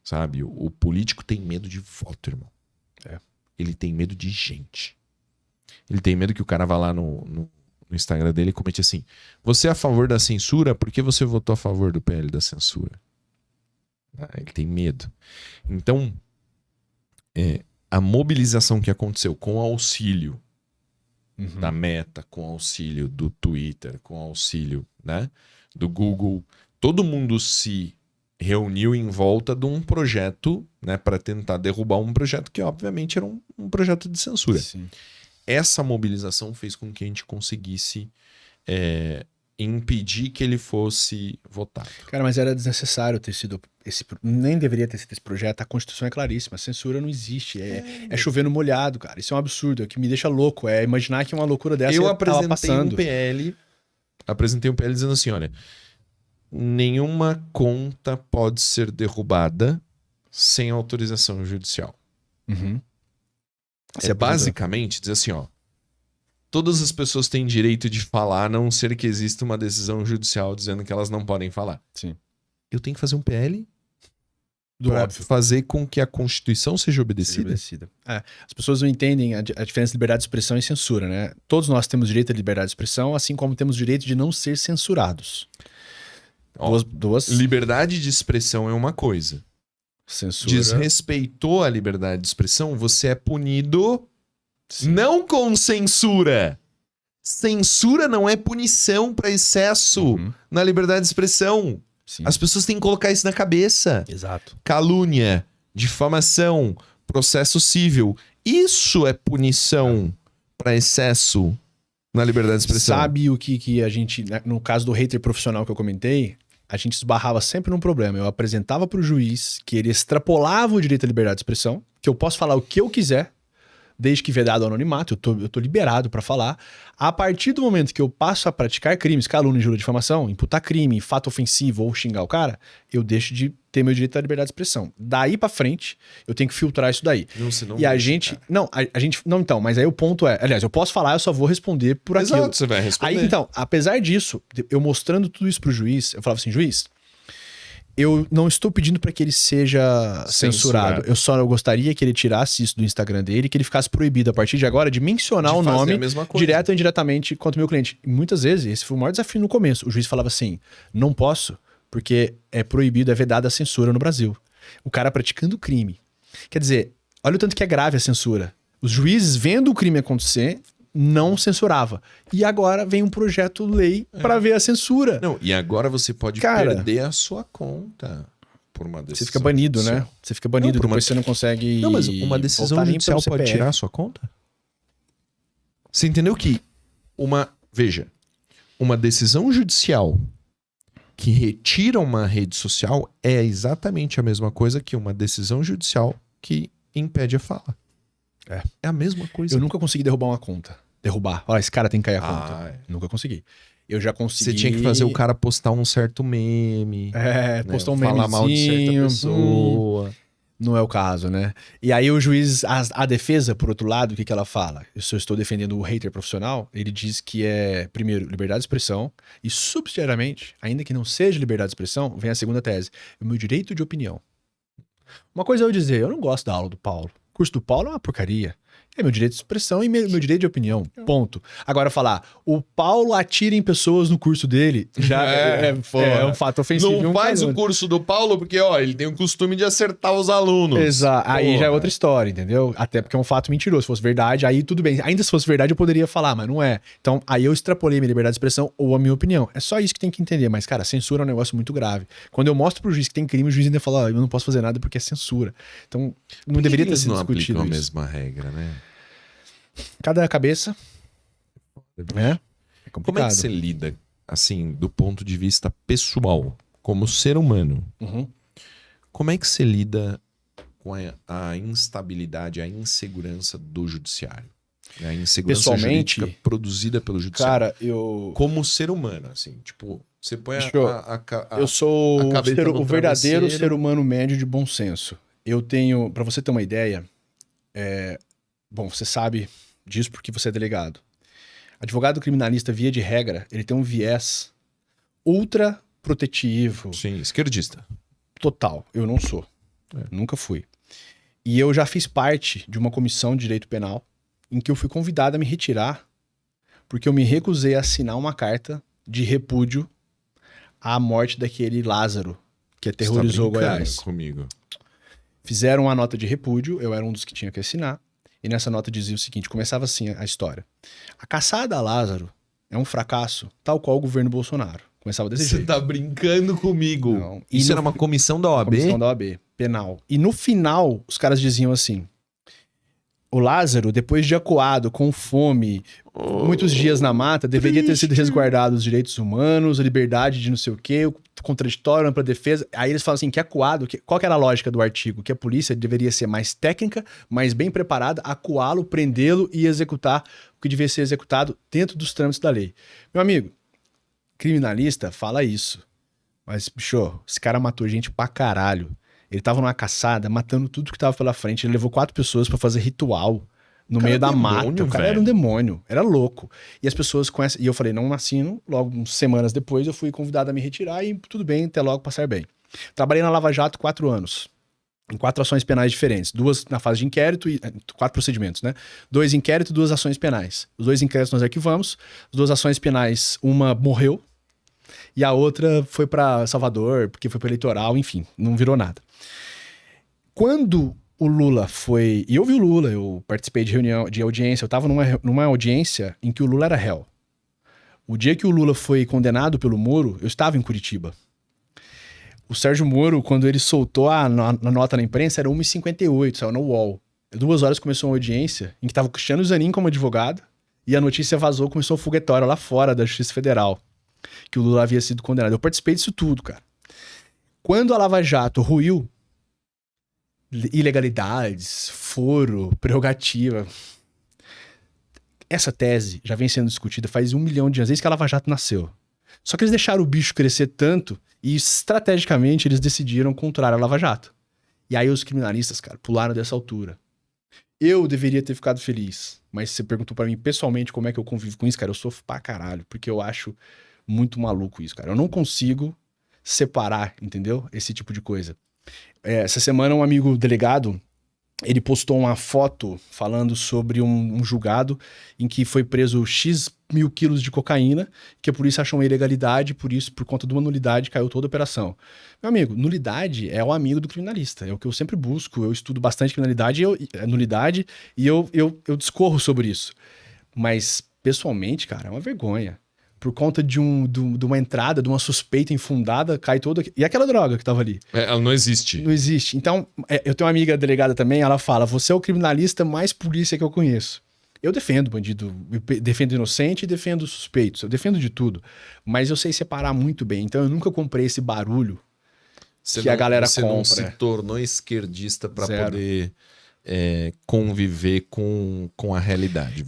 Sabe? O político tem medo de voto, irmão. Ele tem medo de gente. Ele tem medo que o cara vá lá no Instagram dele e comente assim: você é a favor da censura? Por que você votou a favor do PL da censura? Ele tem medo. Então, a mobilização que aconteceu com o auxílio da Meta, com auxílio do Twitter, com auxílio, né, do Google, todo mundo se reuniu em volta de um projeto, né, para tentar derrubar um projeto que obviamente era um projeto de censura. Sim. Essa mobilização fez com que a gente conseguisse impedir que ele fosse votado. Cara, mas era desnecessário ter sido nem deveria ter sido esse projeto. A Constituição é claríssima, a censura não existe. É chover no molhado, cara. Isso é um absurdo, é o que me deixa louco. É imaginar que uma loucura dessa eu tava passando. Apresentei um PL dizendo assim, olha, nenhuma conta pode ser derrubada sem autorização judicial. Basicamente dizer assim, ó, todas as pessoas têm direito de falar, a não ser que exista uma decisão judicial dizendo que elas não podem falar. Sim. Eu tenho que fazer um PL para fazer com que a Constituição seja obedecida. As pessoas não entendem a diferença de liberdade de expressão e censura, né? Todos nós temos direito à liberdade de expressão, assim como temos direito de não ser censurados. Liberdade de expressão é uma coisa. Censura. Desrespeitou a liberdade de expressão, você é punido. Sim. Não com censura. Censura não é punição para excesso na liberdade de expressão. Sim. As pessoas têm que colocar isso na cabeça. Exato. Calúnia, difamação, processo cível. Isso é punição para excesso Na liberdade de expressão. Sabe o que a gente, né, no caso do hater profissional que eu comentei, a gente esbarrava sempre num problema. Eu apresentava pro juiz que ele extrapolava o direito à liberdade de expressão, que eu posso falar o que eu quiser, desde que vedado o anonimato, eu tô liberado para falar. A partir do momento que eu passo a praticar crimes, calúnia, injúria, difamação, imputar crime, fato ofensivo ou xingar o cara, eu deixo de ter meu direito à liberdade de expressão. Daí para frente, eu tenho que filtrar isso daí. Não, senão e a gente... Não, a gente... Não, então, mas aí o ponto é... Aliás, eu posso falar, eu só vou responder por aquilo. Exato, você vai responder. Aí, então, apesar disso, eu mostrando tudo isso pro juiz, eu falava assim, juiz, eu não estou pedindo para que ele seja censurado. Eu gostaria que ele tirasse isso do Instagram dele, que ele ficasse proibido a partir de agora de mencionar o nome direto ou indiretamente contra o meu cliente. E muitas vezes, esse foi o maior desafio no começo. O juiz falava assim, não posso, porque é proibido, é vedada a censura no Brasil. O cara praticando crime. Quer dizer, olha o tanto que é grave a censura. Os juízes, vendo o crime acontecer, não censurava. E agora vem um projeto-lei para ver a censura. Não, e agora você pode perder a sua conta por uma decisão. Você fica banido, judicial. né? Você fica banido, não, depois você não consegue. Não, mas uma decisão judicial pode tirar a sua conta? Você entendeu que veja, uma decisão judicial que retira uma rede social é exatamente a mesma coisa que uma decisão judicial que impede a fala. É a mesma coisa. Eu nunca consegui derrubar uma conta. Derrubar. Olha, esse cara tem que cair a conta. Nunca consegui. Eu já consegui... Você tinha que fazer o cara postar um certo meme. Postar um memezinho. Falar mal de certa pessoa. Não é o caso, né? E aí o juiz, a defesa, por outro lado, o que ela fala? Se eu estou defendendo o hater profissional, ele diz que é, primeiro, liberdade de expressão e, subsidiariamente, ainda que não seja liberdade de expressão, vem a segunda tese, o meu direito de opinião. Uma coisa é eu dizer, eu não gosto da aula do Paulo. O curso do Paulo é uma porcaria. É meu direito de expressão e meu direito de opinião. Ponto. Agora falar, o Paulo atira em pessoas no curso dele, já é um fato ofensivo. Não faz o curso do Paulo porque, ele tem o costume de acertar os alunos. Exato. Aí já é outra história, entendeu? Até porque é um fato mentiroso. Se fosse verdade, aí tudo bem. Ainda se fosse verdade, eu poderia falar, mas não é. Então, aí eu extrapolei minha liberdade de expressão ou a minha opinião. É só isso que tem que entender. Mas, cara, censura é um negócio muito grave. Quando eu mostro pro juiz que tem crime, o juiz ainda fala, eu não posso fazer nada porque é censura. Então, não deveria ter sido discutido isso. A mesma regra, né? Cada cabeça, né? É complicado. Como é que você lida, assim, do ponto de vista pessoal, como ser humano? Como é que você lida com a instabilidade, a insegurança do judiciário? A insegurança jurídica produzida pelo judiciário. Cara, eu... Como ser humano, assim, tipo, você põe eu sou o verdadeiro ser humano médio de bom senso. Eu tenho, pra você ter uma ideia, bom, você sabe disso porque você é delegado. Advogado criminalista, via de regra, ele tem um viés ultra protetivo. Sim, esquerdista. Total. Eu não sou. Nunca fui. E eu já fiz parte de uma comissão de direito penal em que eu fui convidado a me retirar porque eu me recusei a assinar uma carta de repúdio à morte daquele Lázaro que aterrorizou Goiás. Comigo. Fizeram uma nota de repúdio, eu era um dos que tinha que assinar. E nessa nota dizia o seguinte, começava assim a história. A caçada a Lázaro é um fracasso, tal qual o governo Bolsonaro. Começava desse jeito. Você tá brincando comigo. Não. Isso era uma comissão da OAB? Comissão da OAB, penal. E no final, os caras diziam assim, o Lázaro, depois de acuado, com fome, muitos dias na mata, deveria ter sido resguardado os direitos humanos, a liberdade de não sei o quê, o contraditório, ampla defesa. Aí eles falam assim, que acuado, qual que era a lógica do artigo? Que a polícia deveria ser mais técnica, mais bem preparada, acuá-lo, prendê-lo e executar o que devia ser executado dentro dos trâmites da lei. Meu amigo, criminalista fala isso. Mas, bicho, esse cara matou gente pra caralho. Ele tava numa caçada, matando tudo que tava pela frente. Ele levou 4 pessoas pra fazer ritual no meio da mata. O cara era um demônio, era louco. E as pessoas conhecem. E eu falei, não assino. Logo, semanas depois, eu fui convidado a me retirar e tudo bem, até logo, passar bem. Trabalhei na Lava Jato 4 anos. Em 4 ações penais diferentes. 2 na fase de inquérito e 4 procedimentos, né? 2 inquérito e 2 ações penais. Os 2 inquéritos nós arquivamos. As 2 ações penais, uma morreu. E a outra foi pra Salvador, porque foi pro eleitoral, enfim, não virou nada. Quando o Lula foi... E eu vi o Lula, eu participei de reunião, de audiência, eu tava numa audiência em que o Lula era réu. O dia que o Lula foi condenado pelo Moro, eu estava em Curitiba. O Sérgio Moro, quando ele soltou a nota na imprensa, era 1h58, saiu no UOL. 2 horas começou uma audiência em que tava o Cristiano Zanin como advogado E a notícia vazou, começou o foguetório lá fora da Justiça Federal, que o Lula havia sido condenado. Eu participei disso tudo, cara. Quando a Lava Jato ruiu, ilegalidades, foro, prerrogativa. Essa tese já vem sendo discutida faz 1 milhão de anos, desde que a Lava Jato nasceu. Só que eles deixaram o bicho crescer tanto e, estrategicamente, eles decidiram contrário a Lava Jato. E aí os criminalistas, cara, pularam dessa altura. Eu deveria ter ficado feliz, mas você perguntou pra mim pessoalmente como é que eu convivo com isso, cara, eu sofro pra caralho, porque eu acho muito maluco isso, cara. Eu não consigo separar, entendeu? Esse tipo de coisa. Essa semana um amigo delegado, ele postou uma foto falando sobre um julgado em que foi preso X mil quilos de cocaína, que a polícia achou uma ilegalidade, por isso, por conta de uma nulidade, caiu toda a operação. Meu amigo, nulidade é o amigo do criminalista, é o que eu sempre busco, eu estudo bastante criminalidade, nulidade, e eu discorro sobre isso. Mas, pessoalmente, cara, é uma vergonha. Por conta de uma entrada, de uma suspeita infundada, cai toda... E aquela droga que tava ali? Ela não existe. Não existe. Então, eu tenho uma amiga delegada também, ela fala, você é o criminalista mais polícia que eu conheço. Eu defendo bandido, eu defendo inocente e defendo suspeitos, eu defendo de tudo. Mas eu sei separar muito bem, então eu nunca comprei esse barulho que a galera compra. Você não se tornou esquerdista para poder conviver com a realidade.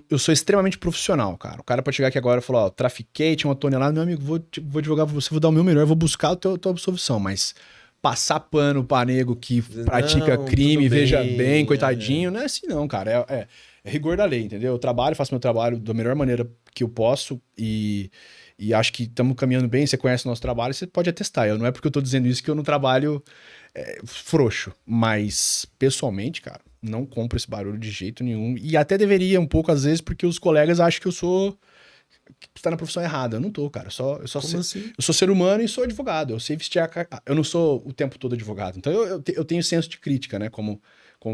Eu sou extremamente profissional, cara. O cara pode chegar aqui agora e falar, ó, trafiquei, tinha uma tonelada, meu amigo, vou advogar pra você, vou dar o meu melhor, vou buscar a tua absolvição, mas passar pano pra nego que pratica crime, veja bem, coitadinho, não é assim não, cara. É rigor da lei, entendeu? Eu trabalho, faço meu trabalho da melhor maneira que eu posso e acho que estamos caminhando bem, você conhece o nosso trabalho, você pode atestar. Não é porque eu tô dizendo isso que eu não trabalho frouxo, mas pessoalmente, cara, não compro esse barulho de jeito nenhum. E até deveria um pouco, às vezes, porque os colegas acham que eu sou... que tá na profissão errada. Eu não tô, cara. Eu sou ser humano e sou advogado. Eu sei vestir eu não sou o tempo todo advogado. Então eu tenho senso de crítica, né? Como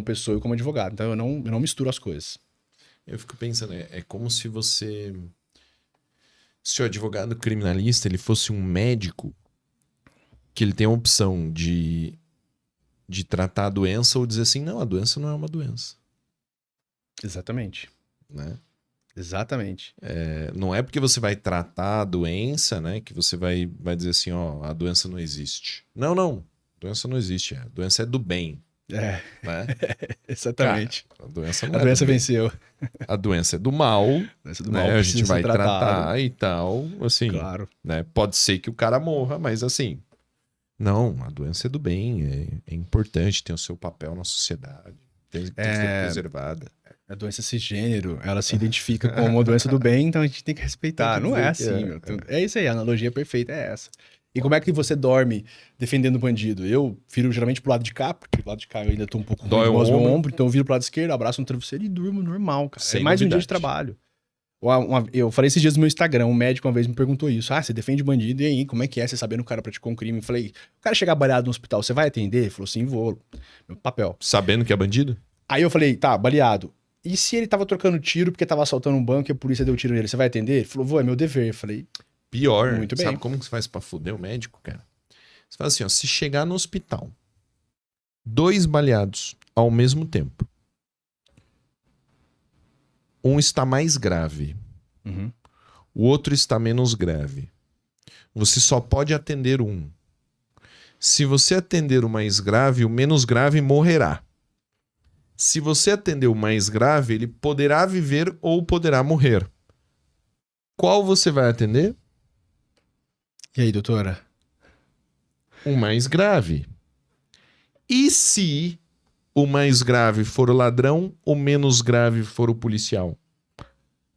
pessoa e como advogado. Então eu não misturo as coisas. Eu fico pensando, é como se você... Se o advogado criminalista ele fosse um médico que ele tem a opção de tratar a doença ou dizer assim, não, a doença não é uma doença. Exatamente. Né? Exatamente. Não é porque você vai tratar a doença, né, que você vai dizer assim, ó, a doença não existe. Não, a doença não existe. A doença é do bem. Né? Exatamente. Cara, a doença venceu. A doença é do mal. Né? A gente vai tratar e tal. Assim, claro. Né? Pode ser que o cara morra, mas assim... Não, a doença é do bem. É importante, tem o seu papel na sociedade. Tem que ser preservada. A doença cisgênero, ela se identifica como uma doença do bem, então a gente tem que respeitar. Não é assim, meu. É isso aí, a analogia perfeita é essa. E como é que você dorme defendendo o bandido? Eu viro geralmente pro lado de cá, porque do lado de cá eu ainda tô um pouco ruim no meu ombro, então eu viro pro lado esquerdo, abraço no travesseiro e durmo normal, cara. Sem mais novidade. Um dia de trabalho. Eu falei esses dias no meu Instagram, um médico uma vez me perguntou isso. Ah, você defende bandido, e aí, como é que é? Você sabendo que o cara praticou um crime? Eu falei, o cara chegar baleado no hospital, você vai atender? Ele falou assim, vou. Meu papel. Sabendo que é bandido? Aí eu falei, tá, baleado. E se ele tava trocando tiro porque tava assaltando um banco e a polícia deu tiro nele, você vai atender? Ele falou, vou, é meu dever. Eu falei, pior. Muito bem. Sabe como que você faz pra fuder o médico, cara? Você faz assim, ó, se chegar no hospital, 2 baleados ao mesmo tempo, um está mais grave, o outro está menos grave, você só pode atender um. Se você atender o mais grave, o menos grave morrerá. Se você atender o mais grave, ele poderá viver ou poderá morrer. Qual você vai atender? E aí, doutora? O mais grave. E se o mais grave for o ladrão, o menos grave for o policial?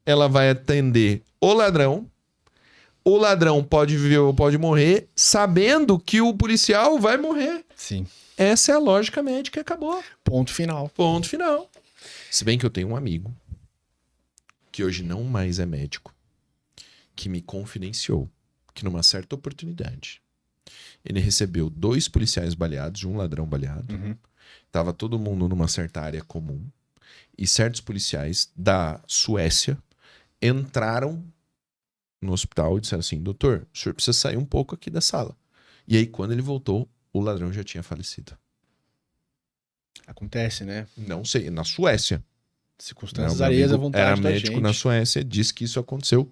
Ela vai atender o ladrão pode viver ou pode morrer, sabendo que o policial vai morrer. Sim. Essa é a lógica médica e acabou. Ponto final. Ponto final. Se bem que eu tenho um amigo, que hoje não mais é médico, que me confidenciou que numa certa oportunidade ele recebeu 2 policiais baleados e um ladrão baleado. Tava todo mundo numa certa área comum e certos policiais da Suécia entraram no hospital e disseram assim, doutor, o senhor precisa sair um pouco aqui da sala. E aí quando ele voltou, o ladrão já tinha falecido. Acontece, né? Não sei, na Suécia. Circunstâncias alheias à vontade era da médico gente. na Suécia, disse que isso aconteceu.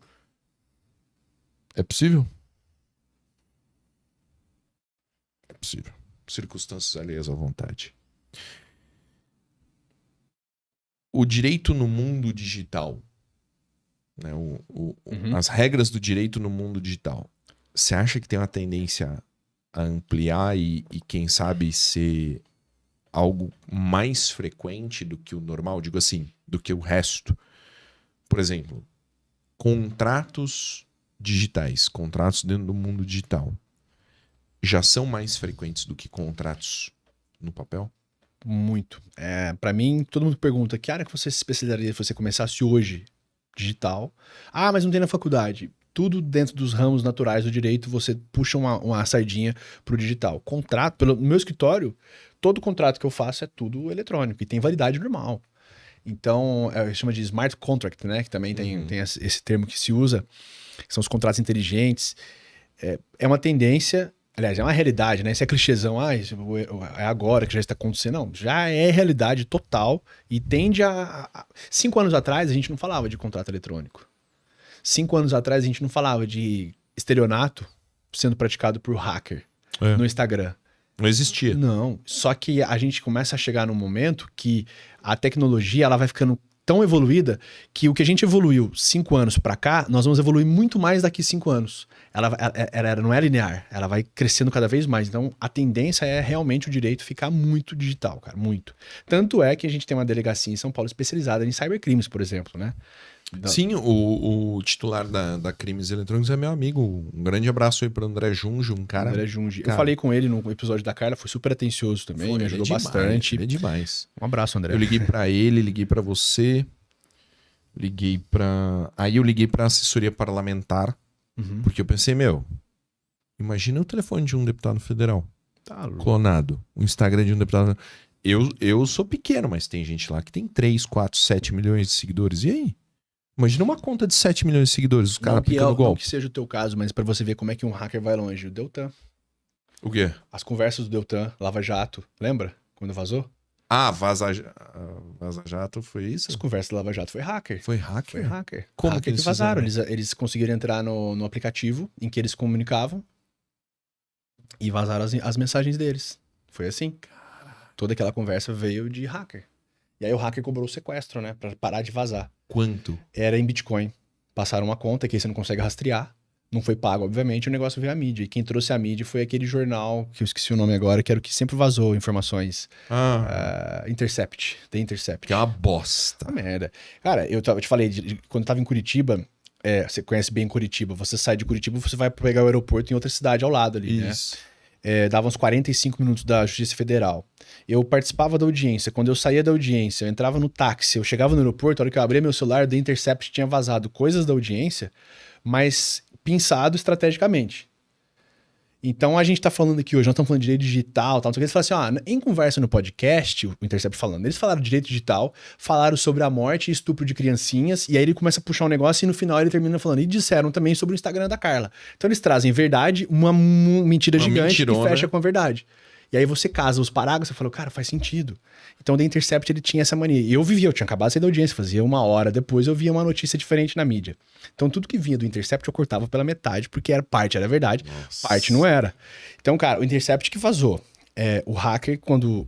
É possível? É possível. Circunstâncias alheias à vontade. O direito no mundo digital, né, as regras do direito no mundo digital, você acha que tem uma tendência a ampliar e quem sabe, ser algo mais frequente do que o normal? Digo assim, do que o resto. Por exemplo, contratos digitais, contratos dentro do mundo digital, já são mais frequentes do que contratos no papel? Muito. Para mim, todo mundo pergunta que área que você se especializaria se você começasse hoje digital. Ah, mas não tem na faculdade. Tudo dentro dos ramos naturais do direito, você puxa uma sardinha pro digital. Contrato, pelo no meu escritório, todo contrato que eu faço é tudo eletrônico e tem validade normal. Então, chama de smart contract, né? Que também tem esse termo que se usa, que são os contratos inteligentes. É uma tendência, aliás, é uma realidade, né? Esse é clichêzão, é agora que já está acontecendo. Não, já é realidade total e tende a... 5 anos atrás, a gente não falava de contrato eletrônico. 5 anos atrás, a gente não falava de estelionato sendo praticado por hacker no Instagram. Não existia. Não, só que a gente começa a chegar num momento que a tecnologia ela vai ficando tão evoluída que o que a gente evoluiu 5 anos para cá, nós vamos evoluir muito mais daqui 5 anos. Ela não é linear, ela vai crescendo cada vez mais. Então, a tendência é realmente o direito ficar muito digital, cara, muito. Tanto é que a gente tem uma delegacia em São Paulo especializada em cybercrimes, por exemplo, né? Sim, o titular da Crimes Eletrônicos é meu amigo. Um grande abraço aí pro André Junge, um cara... André Junge. Cara, eu falei com ele no episódio da Carla, foi super atencioso também, me ajudou bastante. É demais. Um abraço, André. Eu liguei pra ele, liguei pra você, liguei pra... Aí eu liguei pra assessoria parlamentar, porque eu pensei, imagina o telefone de um deputado federal clonado, o Instagram de um deputado... Eu sou pequeno, mas tem gente lá que tem 3, 4, 7 milhões de seguidores. E aí? Imagina uma conta de 7 milhões de seguidores, os caras aplicando golpe. Não que seja o teu caso, mas pra você ver como é que um hacker vai longe. O Deltan. O quê? As conversas do Deltan, Lava Jato, lembra? Quando vazou? Ah, Vaza Jato foi isso? As conversas do Lava Jato foi hacker. Foi hacker? Foi hacker. Como hacker que eles vazaram. fizeram? Eles conseguiram entrar no aplicativo em que eles comunicavam e vazaram as mensagens deles. Foi assim. Toda aquela conversa veio de hacker. E aí o hacker cobrou o sequestro, né? Pra parar de vazar. Quanto? Era em Bitcoin. Passaram uma conta que aí você não consegue rastrear. Não foi pago, obviamente, o negócio veio à mídia. E quem trouxe a mídia foi aquele jornal, que eu esqueci o nome agora, que era o que sempre vazou informações. Intercept. The Intercept. Que é uma bosta. Uma merda. Cara, eu te falei, quando eu tava em Curitiba, você conhece bem Curitiba, você sai de Curitiba, você vai pegar o aeroporto em outra cidade ao lado ali, Isso. né? Dava uns 45 minutos da Justiça Federal. Eu participava da audiência. Quando eu saía da audiência, eu entrava no táxi, eu chegava no aeroporto, a hora que eu abria meu celular, The Intercept tinha vazado coisas da audiência, mas pensado estrategicamente. Então a gente tá falando aqui hoje, nós estamos falando de direito digital, tal, não sei o que. Eles falaram assim, em conversa no podcast, o Intercept falando, eles falaram de direito digital, falaram sobre a morte e estupro de criancinhas, e aí ele começa a puxar um negócio e no final ele termina falando, e disseram também sobre o Instagram da Carla. Então eles trazem verdade, uma mentira gigante mentirona, e fecha com a verdade. E aí você casa os parágrafos, você fala, cara, faz sentido. Então o The Intercept, ele tinha essa mania. E eu tinha acabado de sair da audiência, fazia 1 hora depois, eu via uma notícia diferente na mídia. Então tudo que vinha do Intercept eu cortava pela metade, porque parte era verdade, parte não era. Então, cara, o Intercept que vazou. O hacker, quando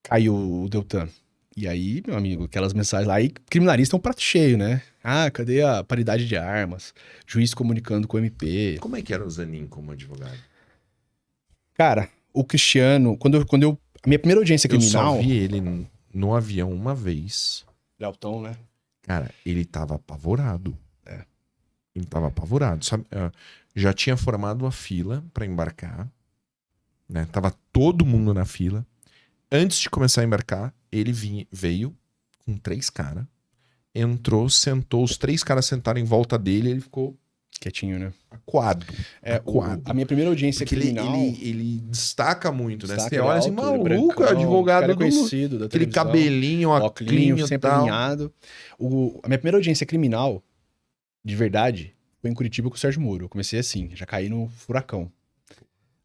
caiu o Deltan. E aí, meu amigo, aquelas mensagens lá, aí criminalista é um prato cheio, né? Ah, cadê a paridade de armas? Juiz comunicando com o MP. Como é que era o Zanin como advogado? Cara, o Cristiano, a minha primeira audiência criminal... Eu só vi ele no avião uma vez. Deltão, né? Cara, ele tava apavorado. Ele tava apavorado. Sabe? Já tinha formado a fila pra embarcar. Né? Tava todo mundo na fila. Antes de começar a embarcar, ele veio com 3 caras. Entrou, sentou. Os 3 caras sentaram em volta dele e ele ficou... Quietinho, né? Acuado. A minha primeira audiência porque criminal... ele destaca muito, né? Você ele olha assim, alto, maluco, é advogado cara do... conhecido da Aquele televisão, cabelinho, óculos sempre tal. alinhado. A minha primeira audiência criminal, de verdade, foi em Curitiba com o Sérgio Moro. Eu comecei assim, já caí no furacão.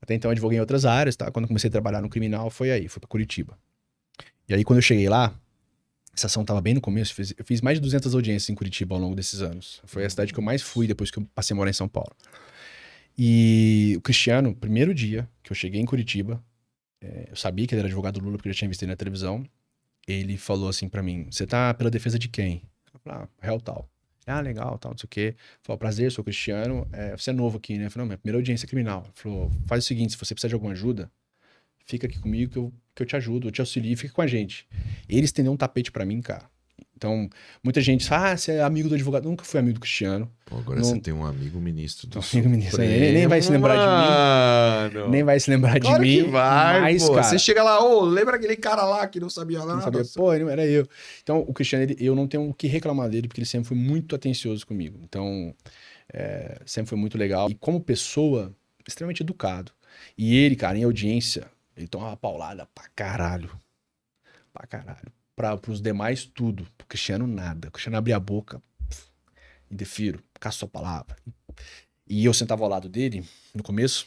Até então eu advoguei em outras áreas, tá? Quando eu comecei a trabalhar no criminal, foi pra Curitiba. E aí quando eu cheguei lá, Essa ação tava bem no começo. Eu fiz mais de 200 audiências em Curitiba ao longo desses anos. Foi a cidade que eu mais fui depois que eu passei a morar em São Paulo. E o Cristiano, primeiro dia que eu cheguei em Curitiba, eu sabia que ele era advogado do Lula porque eu já tinha visto ele na televisão. Ele falou assim pra mim: você tá pela defesa de quem? Eu falei: réu tal. Ah, legal, tal, não sei o quê. Falou: prazer, sou Cristiano. Você é novo aqui, né? Eu falei: não, minha primeira audiência criminal. Ele falou: faz o seguinte, se você precisar de alguma ajuda, fica aqui comigo que eu te ajudo, eu te auxilio, fica com a gente. Ele estendeu um tapete pra mim, cara. Então, muita gente fala: você é amigo do advogado. Nunca fui amigo do Cristiano. Pô, agora não... você tem um amigo ministro do amigo ministro. Nem vai se lembrar de mim. Nem vai se lembrar de mim. Que vai, mas, pô. Cara, você chega lá, lembra aquele cara lá que não sabia nada? Não sabia, pô, não era eu. Então, o Cristiano, eu não tenho o que reclamar dele, porque ele sempre foi muito atencioso comigo. Então, sempre foi muito legal. E como pessoa, extremamente educado. E ele, cara, em audiência, ele toma uma paulada pra caralho. Pra caralho. Pros demais, tudo. Pro Cristiano, nada. O Cristiano abria a boca, indefiro, caça sua palavra. E eu sentava ao lado dele, no começo,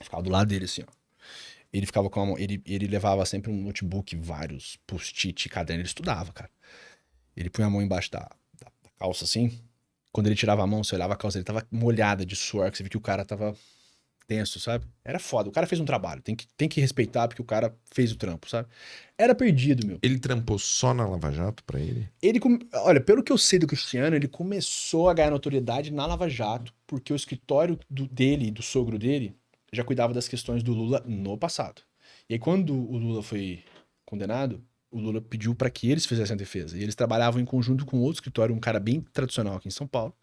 ficava do lado dele assim, ó. Ele ficava com a mão, ele levava sempre um notebook, vários post-it, caderno, ele estudava, cara. Ele punha a mão embaixo da calça assim. Quando ele tirava a mão, você olhava a calça, ele tava molhada de suor, que você viu que o cara tava tenso, sabe? Era foda. O cara fez um trabalho, tem que respeitar porque o cara fez o trampo, sabe? Era perdido, meu. Ele trampou só na Lava Jato pra ele? Olha, pelo que eu sei do Cristiano, ele começou a ganhar notoriedade na Lava Jato, porque o escritório dele e do sogro dele já cuidava das questões do Lula no passado. E aí, quando o Lula foi condenado, o Lula pediu para que eles fizessem a defesa. E eles trabalhavam em conjunto com outro escritório, um cara bem tradicional aqui em São Paulo.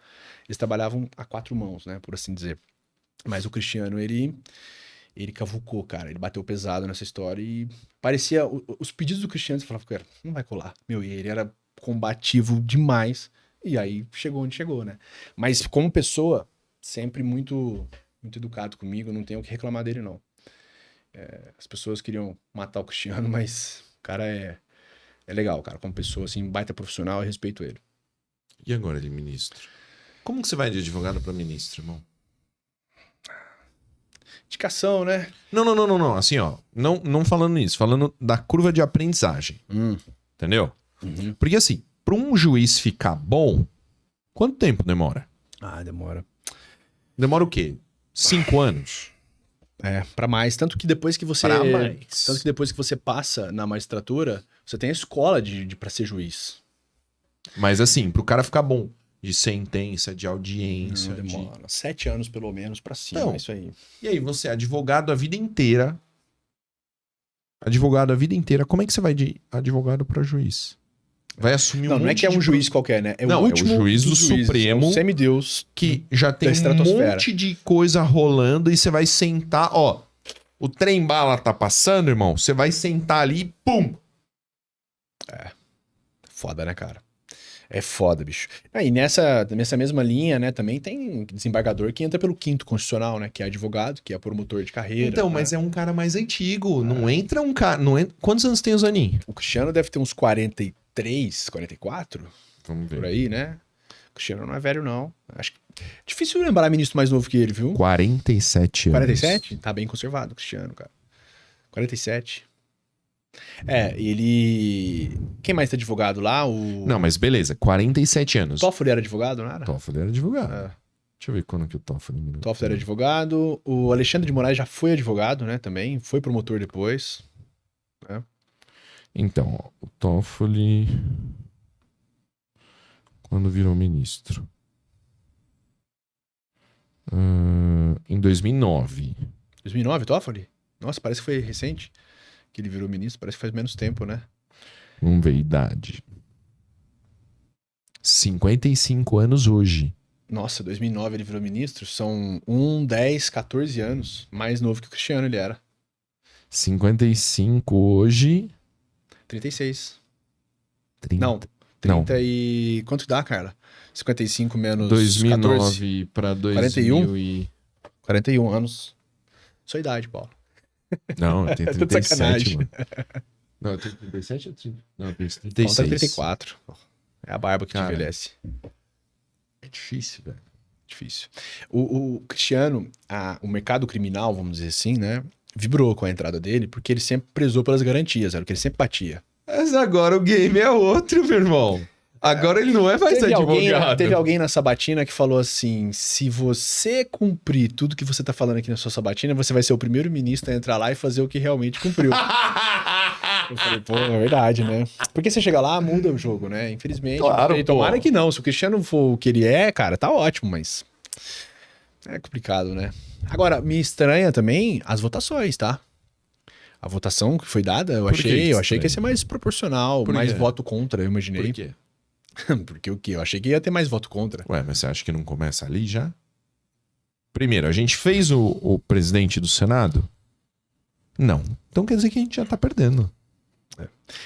Eles trabalhavam a quatro mãos, né, por assim dizer. Mas o Cristiano, ele cavucou, cara. Ele bateu pesado nessa história e parecia... Os pedidos do Cristiano, você falava, cara, não vai colar. Meu, e ele era combativo demais. E aí chegou onde chegou, né? Mas como pessoa, sempre muito educado comigo. Não tenho o que reclamar dele, não. As pessoas queriam matar o Cristiano, mas o cara é legal, cara. Como pessoa, assim, baita profissional, eu respeito ele. E agora ele ministro? Como que você vai de advogado pra ministro, irmão? Indicação, né? Não. Assim, ó. Não falando nisso. Falando da curva de aprendizagem. Entendeu? Uhum. Porque assim, pra um juiz ficar bom, quanto tempo demora? Ah, demora. Demora o quê? 5 anos? Pra mais. Tanto que depois que você... Pra mais. Tanto que depois que você passa na magistratura, você tem a escola pra ser juiz. Mas assim, pro cara ficar bom, de sentença, de audiência... Não demora. 7 anos, pelo menos, pra cima. Então, É isso aí. E aí, você é advogado a vida inteira. Advogado a vida inteira. Como é que você vai de advogado pra juiz? Vai assumir um monte Não é que é um juiz qualquer, né? Não, é o juiz do Supremo. É o semideus. Que já tem um monte de coisa rolando e você vai sentar, ó. O trem-bala tá passando, irmão. Você vai sentar ali e pum! Foda, né, cara? É foda, bicho. E nessa mesma linha, né, também tem desembargador que entra pelo quinto constitucional, né? Que é advogado, que é promotor de carreira. Então, né? mas é um cara mais antigo. Não entra um cara... Quantos anos tem o Zanin? O Cristiano deve ter uns 43, 44, Vamos ver. por aí, né? O Cristiano não é velho, não. Acho que... Difícil lembrar ministro mais novo que ele, viu? 47 anos. 47? Tá bem conservado o Cristiano, cara. 47. Ele... Quem mais tá advogado lá? Não, mas beleza. 47 anos. Toffoli era advogado, não era? Toffoli era advogado. É. Deixa eu ver quando que o Toffoli... Toffoli era advogado. O Alexandre de Moraes já foi advogado, né, também. Foi promotor depois. Né? Então, ó, o Toffoli... Quando virou ministro? Em 2009. 2009, Toffoli? Nossa, parece que foi recente que ele virou ministro. Parece que faz menos tempo, né? Vamos ver, idade. 55 anos hoje. Nossa, 2009 ele virou ministro. São 10, 14 anos. Mais novo que o Cristiano ele era. 55 hoje... 36. 30. Não, 30 e... Quanto dá, cara? 55 menos 2009 para 41 anos. Sua idade, Paulo. Não, eu tenho Tô de 37, sacanagem. mano. Não, eu tenho 37 ou 30? Não, eu tenho Paulo 36. tá 34. É a barba que te Cara. envelhece. É difícil, velho. Difícil. O Cristiano, o mercado criminal, vamos dizer assim, né? Vibrou com a entrada dele, porque ele sempre prezou pelas garantias, era o que ele sempre batia. Mas agora o game é outro, meu irmão. Agora ele não é mais advogado. Teve alguém na sabatina que falou assim: se você cumprir tudo que você tá falando aqui na sua sabatina, você vai ser o primeiro ministro a entrar lá e fazer o que realmente cumpriu. Eu falei, pô, é verdade, né? Porque você chega lá, muda o jogo, né? Infelizmente. Claro, E tomara que não. Se o Cristiano for o que ele é, cara, tá ótimo, mas é complicado, né? Agora, me estranha também as votações, tá? A votação que foi dada, eu achei que ia ser mais proporcional, mais voto contra, eu imaginei. Por quê? Porque o quê? Eu achei que ia ter mais voto contra. Ué, mas você acha que não começa ali já? Primeiro, a gente fez o presidente do Senado? Não. Então quer dizer que a gente já tá perdendo.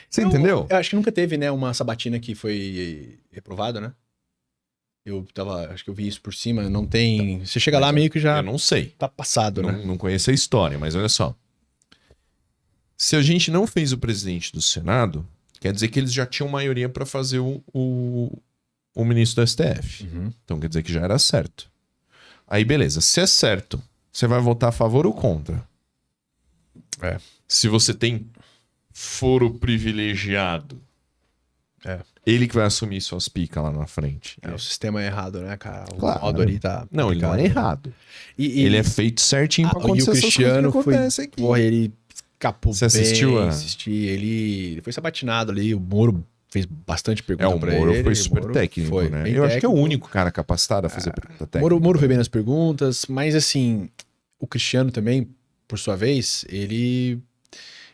Você entendeu? Eu acho que nunca teve, né, uma sabatina que foi reprovada, né? Acho que eu vi isso por cima, não tem... Você chega lá meio que já... Eu não sei. Tá passado, né? Não conheço a história, mas olha só. Se a gente não fez o presidente do Senado, quer dizer que eles já tinham maioria para fazer o ministro do STF. Uhum. Então quer dizer que já era certo. Aí beleza, se é certo, você vai votar a favor ou contra? É. Se você tem foro privilegiado, ele que vai assumir suas picas lá na frente. O sistema é errado, né, cara? O Claro. modo ali tá... Não, ele não é errado. E Ele é feito certinho pra acontecer e o Cristiano essas coisas que acontecem aqui. Porra, ele escapou Você assistiu bem, a- assisti. Ele foi sabatinado ali, o Moro fez bastante pergunta O pra Moro ele. foi o super Moro técnico, foi né? bem Eu acho que é o técnico. único cara capacitado a fazer pergunta técnica. Moro foi bem nas perguntas, mas assim, o Cristiano também, por sua vez, ele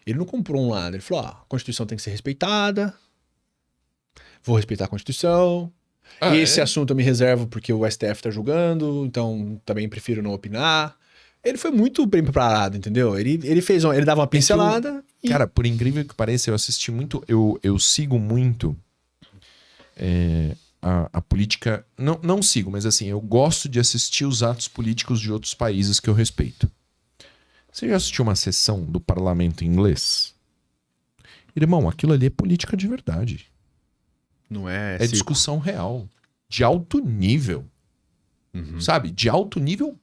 não comprou um lado. Ele falou, a Constituição tem que ser respeitada, vou respeitar a Constituição, esse assunto eu me reservo porque o STF tá julgando, então também prefiro não opinar. Ele foi muito bem preparado, entendeu? Ele fez ele dava uma pincelada e... Cara, por incrível que pareça, eu assisti muito, eu sigo muito a política, não sigo, mas assim, eu gosto de assistir os atos políticos de outros países que eu respeito. Você já assistiu uma sessão do parlamento inglês? Irmão, aquilo ali é política de verdade. Não é... É discussão real. De alto nível. Uhum. Sabe? De alto nível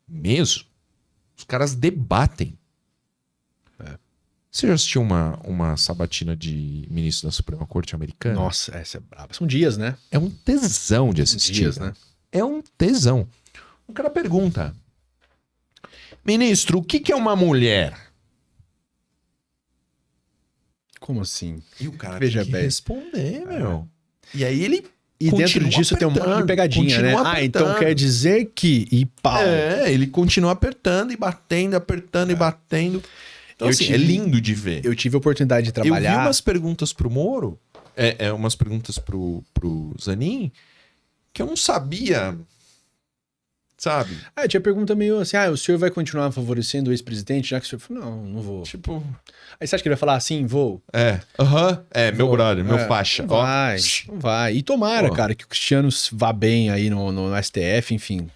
mesmo. Os caras debatem. Você já assistiu uma sabatina de ministro da Suprema Corte americana? Nossa, essa é braba. São dias, né? É um tesão de assistir. Dias, cara. né? É um tesão. O cara pergunta: ministro, o que é uma mulher? Como assim? E o cara Veja tem que bem. responder, meu. E aí ele E dentro continua disso tem um monte de apertando, pegadinha, né? continua Então apertando. quer dizer que... E pau. ele continua apertando e batendo, apertando e batendo. Então, Eu assim, tive- é lindo de ver. Eu tive a oportunidade de Eu vi trabalhar... umas perguntas pro Moro, umas perguntas pro Zanin, que eu não sabia, sabe? tinha pergunta meio assim, o senhor vai continuar favorecendo o ex-presidente? Já que o senhor falou, não vou. Tipo, Aí você acha que ele vai falar assim, vou? meu brother, meu É, faixa. Não vai, não vai. E tomara, Ó. cara, que o Cristiano vá bem aí no STF, enfim.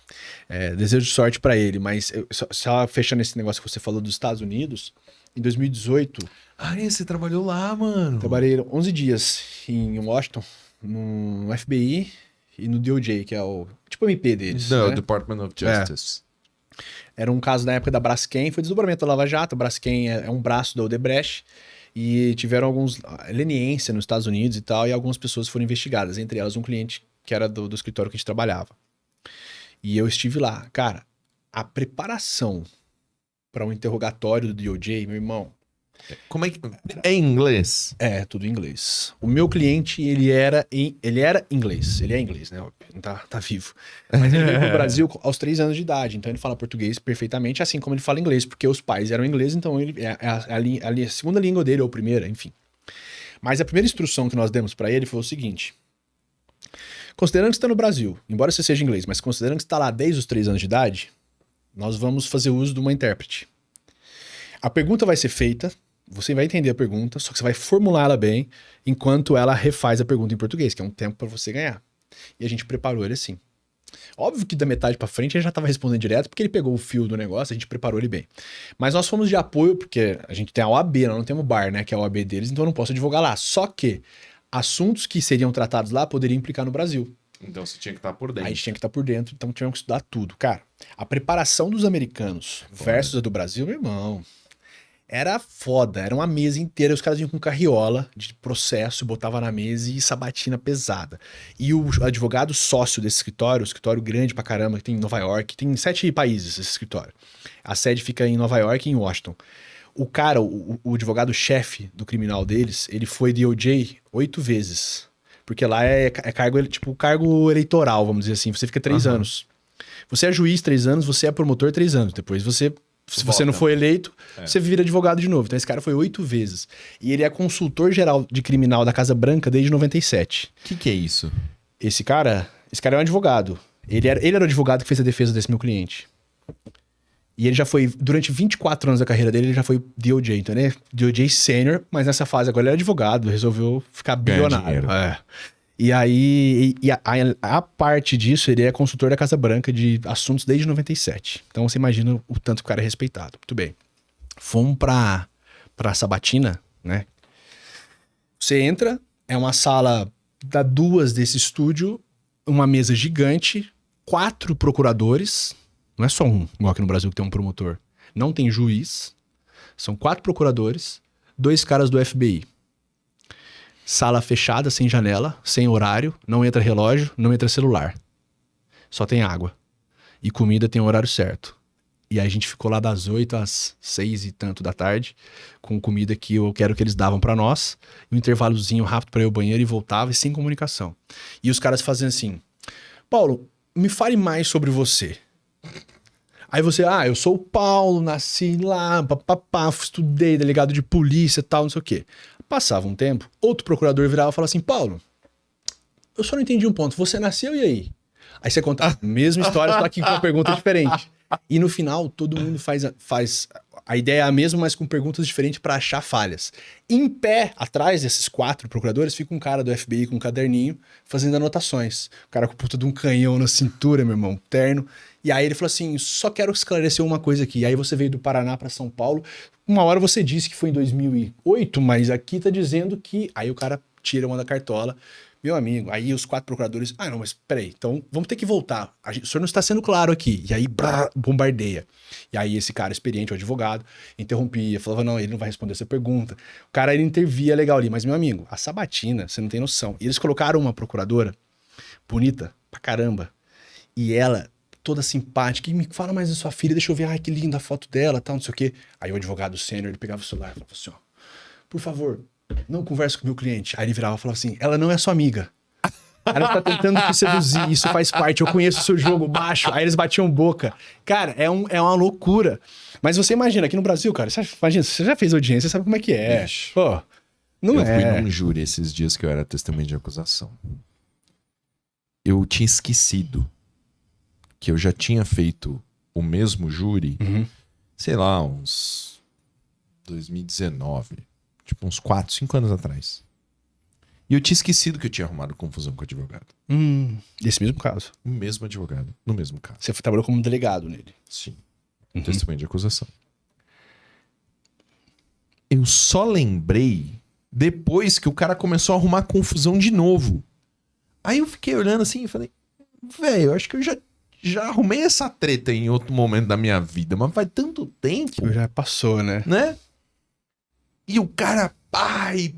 Desejo sorte pra ele, mas só fechando esse negócio que você falou dos Estados Unidos, em 2018, Você trabalhou lá, mano. trabalhei 11 dias em Washington, no FBI e no DOJ, que é o tipo MP deles. No, né? Department of Justice. Era um caso na época da Braskem, foi desdobramento da Lava Jato. A Braskem é um braço da Odebrecht e tiveram alguns leniência nos Estados Unidos e tal, e algumas pessoas foram investigadas, entre elas um cliente que era do escritório que a gente trabalhava. E eu estive lá. Cara, a preparação para um interrogatório do DOJ, meu irmão, Como é que... É em inglês? é tudo em inglês. O meu cliente, ele era inglês. Ele é inglês, né? Óbvio, não tá vivo. Mas ele veio pro Brasil aos 3 anos de idade, então ele fala português perfeitamente, assim como ele fala inglês, porque os pais eram ingleses, então ele a segunda língua dele, ou a primeira, enfim. Mas a primeira instrução que nós demos para ele foi o seguinte: considerando que você tá no Brasil, embora você seja inglês, mas considerando que você tá lá desde os 3 anos de idade, nós vamos fazer uso de uma intérprete. A pergunta vai ser feita, você vai entender a pergunta, só que você vai formular ela bem enquanto ela refaz a pergunta em português, que é um tempo para você ganhar. E a gente preparou ele assim. Óbvio que da metade para frente ele já estava respondendo direto, porque ele pegou o fio do negócio, a gente preparou ele bem. Mas nós fomos de apoio, porque a gente tem a OAB, nós não temos o bar, né, que é a OAB deles, então eu não posso advogar lá. Só que assuntos que seriam tratados lá poderiam implicar no Brasil. Então você tinha que estar por A dentro. gente tinha que estar por dentro, então tivemos que estudar tudo. Cara, a preparação dos americanos versus a do Brasil, meu irmão, Era foda, era uma mesa inteira, os caras vinham com carriola de processo, botava na mesa e sabatina pesada. E o advogado sócio desse escritório grande pra caramba, que tem em Nova York, tem em 7 países esse escritório. A sede fica em Nova York e em Washington. O cara, o advogado-chefe do criminal deles, ele foi DOJ 8 vezes. Porque lá é cargo, tipo, cargo eleitoral, vamos dizer assim. Você fica 3 anos. Você é juiz 3 anos, você é promotor 3 anos. Depois você... Se você não for eleito, você vira advogado de novo. Então esse cara foi 8 vezes. E ele é consultor geral de criminal da Casa Branca desde 97. O que é isso? Esse cara é um advogado. Ele era o advogado que fez a defesa desse meu cliente. E ele já foi, durante 24 anos da carreira dele, ele já foi DOJ. Então ele é DOJ sênior, mas nessa fase agora ele é advogado, resolveu ficar bilionário. E aí, a parte disso, ele é consultor da Casa Branca de assuntos desde 97. Então você imagina o tanto que o cara é respeitado. Muito bem. Fomos pra sabatina, né? Você entra, é uma sala da 2 desse estúdio, uma mesa gigante, 4 procuradores, não é só um, igual aqui no Brasil que tem um promotor. Não tem juiz, são 4 procuradores, 2 caras do FBI. Sala fechada, sem janela, sem horário, não entra relógio, não entra celular. Só tem água. E comida tem o horário certo. E aí a gente ficou lá das 8 às 6 e tanto da tarde, com comida que eu quero que eles davam pra nós, um intervalozinho rápido pra ir ao banheiro e voltava, e sem comunicação. E os caras fazendo assim, Paulo, me fale mais sobre você. Aí você, eu sou o Paulo, nasci lá, papapá, estudei, delegado de polícia e tal, não sei o quê. Passava um tempo, outro procurador virava e falava assim, Paulo, eu só não entendi um ponto, você nasceu e aí? Aí você conta a mesma história, só que com uma pergunta diferente. E no final, todo mundo faz a ideia é a mesma, mas com perguntas diferentes para achar falhas. Em pé, atrás desses 4 procuradores, fica um cara do FBI com um caderninho, fazendo anotações. O cara com puta de um canhão na cintura, meu irmão, terno. E aí ele falou assim, só quero esclarecer uma coisa aqui. E aí você veio do Paraná para São Paulo. Uma hora você disse que foi em 2008, mas aqui tá dizendo que... Aí o cara tira uma da cartola. Meu amigo, aí os 4 procuradores... não, mas peraí, então vamos ter que voltar. O senhor não está sendo claro aqui. E aí, bombardeia. E aí esse cara experiente, o advogado, interrompia, falava, não, ele não vai responder essa pergunta. O cara, ele intervia legal ali. Mas, meu amigo, a sabatina, você não tem noção. E eles colocaram uma procuradora bonita pra caramba. E ela... toda simpática, e me fala mais da sua filha, deixa eu ver, que linda a foto dela, tal, não sei o quê. Aí o advogado sênior, ele pegava o celular e falava assim, por favor, não converse com o meu cliente. Aí ele virava e falava assim, ela não é sua amiga. Ela está tentando te seduzir, isso faz parte, eu conheço o seu jogo baixo. Aí eles batiam boca. Cara, é uma loucura. Mas você imagina, aqui no Brasil, cara, você já fez audiência, sabe como é que é. Pô, não eu fui num júri esses dias que eu era testemunha de acusação. Eu tinha esquecido que eu já tinha feito o mesmo júri, sei lá, uns 2019, tipo uns 4, 5 anos atrás. E eu tinha esquecido que eu tinha arrumado confusão com o advogado. Esse mesmo caso? O mesmo advogado, no mesmo caso. Você trabalhou como delegado nele? Sim, testemunha de acusação. Eu só lembrei depois que o cara começou a arrumar confusão de novo. Aí eu fiquei olhando assim e falei, velho, eu acho que eu já arrumei essa treta em outro momento da minha vida, mas faz tanto tempo. Já passou, né? E o cara, pai,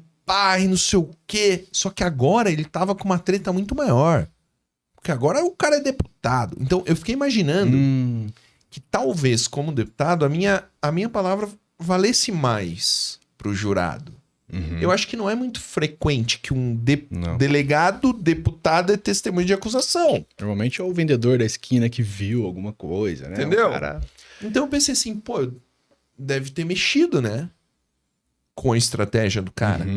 não sei o quê. Só que agora ele tava com uma treta muito maior. Porque agora o cara é deputado. Então eu fiquei imaginando que talvez, como deputado, a minha palavra valesse mais pro jurado. Eu acho que não é muito frequente que um delegado, deputado é testemunho de acusação. Normalmente é o vendedor da esquina que viu alguma coisa, né? Entendeu? Então eu pensei assim, deve ter mexido, né? Com a estratégia do cara.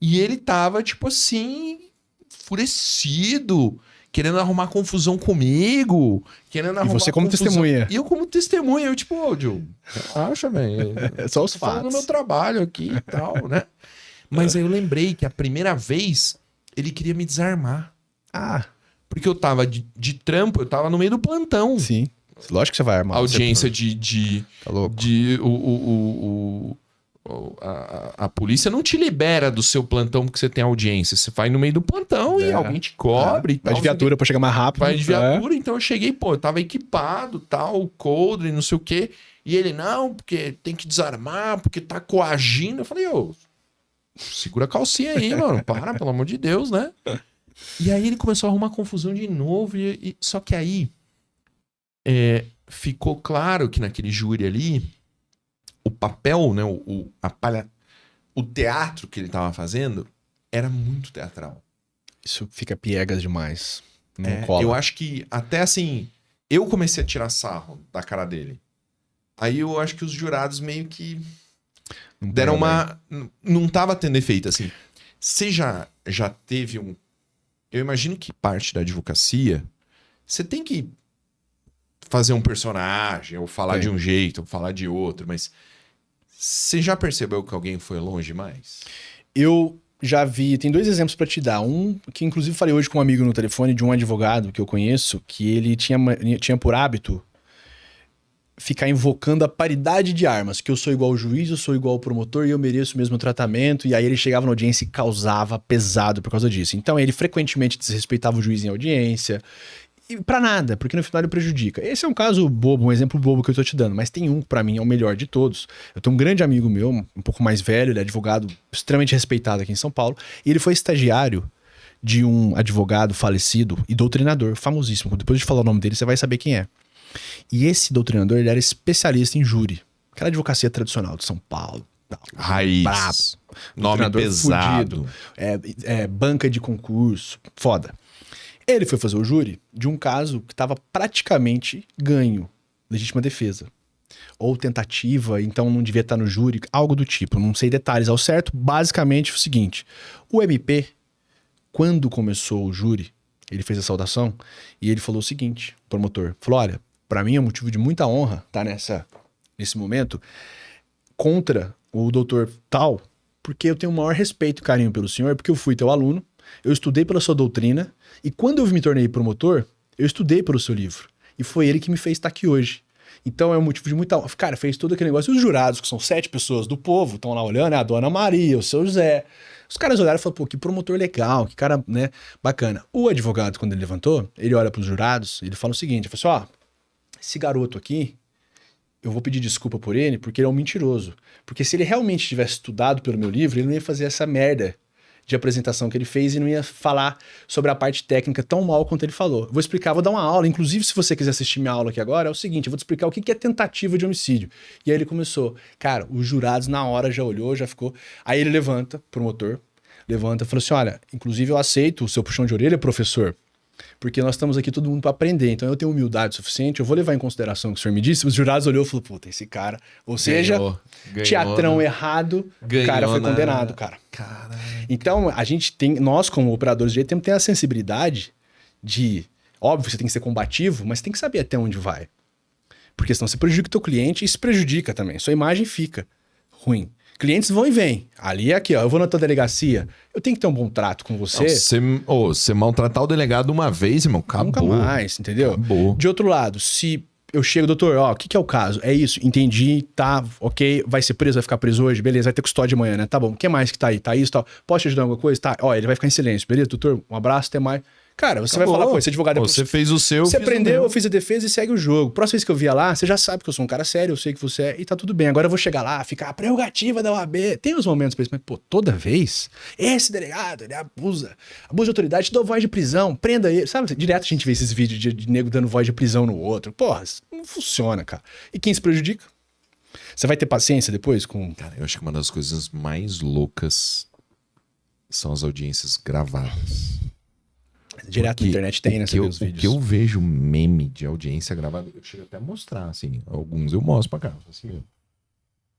E ele tava, tipo assim, enfurecido, querendo arrumar confusão comigo, querendo arrumar você como confusão. testemunha. E eu como testemunha, eu tipo, Diogo, acha, velho. É só os fatos. Falando do meu trabalho aqui e tal, né? Mas aí eu lembrei que a primeira vez ele queria me desarmar. Porque eu tava de trampo, eu tava no meio do plantão. Sim. Lógico que você vai armar. Audiência Tá louco. A polícia não te libera do seu plantão porque você tem audiência. Você vai no meio do plantão e alguém te cobre. E tal, vai de viatura pra chegar mais rápido. Vai de viatura, então eu cheguei, eu tava equipado, tal, coldre, não sei o quê. E ele, não, porque tem que desarmar, porque tá coagindo. Eu falei, ô, segura a calcinha aí, mano. Para, pelo amor de Deus, né? E aí ele começou a arrumar confusão de novo. Só que aí ficou claro que naquele júri ali, o papel, né? O teatro que ele tava fazendo era muito teatral. Isso fica piegas demais. Não cola. Eu acho que até assim, eu comecei a tirar sarro da cara dele. Aí eu acho que os jurados meio que deram uma... Não tava tendo efeito, assim. Você já teve um... Eu imagino que parte da advocacia, você tem que fazer um personagem, ou falar de um jeito, ou falar de outro, mas você já percebeu que alguém foi longe demais? Eu já vi, tem 2 exemplos pra te dar. Um que inclusive falei hoje com um amigo no telefone de um advogado que eu conheço, que ele tinha por hábito ficar invocando a paridade de armas, que eu sou igual ao juiz, eu sou igual ao promotor e eu mereço o mesmo tratamento, e aí ele chegava na audiência e causava pesado por causa disso. Então ele frequentemente desrespeitava o juiz em audiência, e pra nada, porque no final ele prejudica. Esse é um caso bobo, um exemplo bobo que eu tô te dando, mas tem um que pra mim é o melhor de todos. Eu tenho um grande amigo meu, um pouco mais velho, ele é advogado extremamente respeitado aqui em São Paulo, e ele foi estagiário de um advogado falecido e doutrinador famosíssimo. Depois de falar o nome dele, você vai saber quem é. E esse doutrinador, ele era especialista em júri. Aquela advocacia tradicional de São Paulo. Raiz. Brabo. Nome pesado. Banca de concurso. Foda. Ele foi fazer o júri de um caso que estava praticamente ganho. Legítima defesa. Ou tentativa, então não devia estar no júri. Algo do tipo. Não sei detalhes ao certo. Basicamente o seguinte. O MP, quando começou o júri, ele fez a saudação e ele falou o seguinte, o promotor. Falou, olha... Pra mim é um motivo de muita honra estar nesse momento contra o doutor tal, porque eu tenho o maior respeito e carinho pelo senhor, porque eu fui teu aluno, eu estudei pela sua doutrina, e quando eu me tornei promotor, eu estudei pelo seu livro. E foi ele que me fez estar aqui hoje. Então é um motivo de muita honra. Cara, fez todo aquele negócio. E os jurados, que são 7 pessoas do povo, estão lá olhando, a dona Maria, o seu José. Os caras olharam e falaram, pô, que promotor legal, que cara, né, bacana. O advogado, quando ele levantou, ele olha pros jurados, ele fala o seguinte, ele fala assim, ó, esse garoto aqui, eu vou pedir desculpa por ele, porque ele é um mentiroso. Porque se ele realmente tivesse estudado pelo meu livro, ele não ia fazer essa merda de apresentação que ele fez e não ia falar sobre a parte técnica tão mal quanto ele falou. Eu vou explicar, vou dar uma aula. Inclusive, se você quiser assistir minha aula aqui agora, é o seguinte, eu vou te explicar o que é tentativa de homicídio. E aí ele começou. Cara, os jurados na hora já olhou, já ficou... Aí ele levanta, promotor, levanta e falou assim, olha, inclusive eu aceito o seu puxão de orelha, professor, porque nós estamos aqui todo mundo para aprender, então eu tenho humildade suficiente, eu vou levar em consideração o que o senhor me disse. Os jurados olhou e falou, puta, esse cara, ou seja, teatrão errado, o cara foi condenado, cara. Caralho. Então, a gente tem, nós como operadores de direito, temos que ter a sensibilidade de, óbvio, você tem que ser combativo, mas tem que saber até onde vai. Porque senão você prejudica o teu cliente e se prejudica também, sua imagem fica ruim. Clientes vão e vêm. Ali é aqui, ó. Eu vou na tua delegacia. Eu tenho que ter um bom trato com você. Você maltratar o delegado uma vez, irmão, acabou. Nunca mais, entendeu? Acabou. De outro lado, se eu chego, doutor, ó, o que é o caso? É isso, entendi, tá, ok, vai ser preso, vai ficar preso hoje, beleza, vai ter custódia amanhã, né? Tá bom, o que mais que tá aí? Tá isso, tal. Posso te ajudar em alguma coisa? Tá, ó, ele vai ficar em silêncio, beleza, doutor? Um abraço, até mais. Cara, você vai falar, pô, esse advogado... Você fez o seu, você aprendeu, eu fiz a defesa e segue o jogo. Próxima vez que eu vier lá, você já sabe que eu sou um cara sério, eu sei que você é, e tá tudo bem. Agora eu vou chegar lá, ficar a prerrogativa da OAB. Tem uns momentos pra isso, mas, pô, toda vez, esse delegado, ele abusa de autoridade, te dou voz de prisão, prenda ele. Sabe, direto a gente vê esses vídeos de nego dando voz de prisão no outro. Porra, isso não funciona, cara. E quem se prejudica? Você vai ter paciência depois com... Cara, eu acho que uma das coisas mais loucas são as audiências gravadas. Direto na internet tem, né? O que eu vejo meme de audiência gravada, eu chego até a mostrar, assim. Alguns eu mostro pra cá. Assim,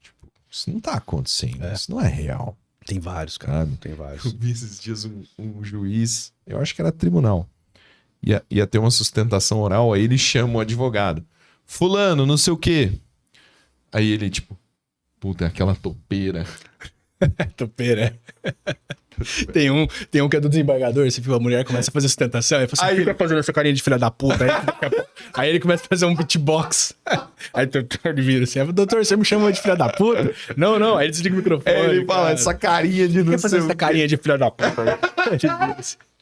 tipo, isso não tá acontecendo, isso não é real. Tem vários, cara. Sabe? Tem vários. Eu vi esses dias um juiz, eu acho que era tribunal, ia ter uma sustentação oral, aí ele chama o advogado. Fulano, não sei o quê. Aí ele, tipo, puta, aquela topeira. Topeira. Tem um que é do desembargador, você viu, a mulher começa a fazer sustentação, aí você fica fazendo essa carinha de filha da puta, aí ele começa a fazer um beatbox, aí ele vira assim, doutor, você me chamou de filha da puta? Não, aí ele desliga o microfone. Ele fala, essa carinha de... Quer fazer essa carinha de filha da puta?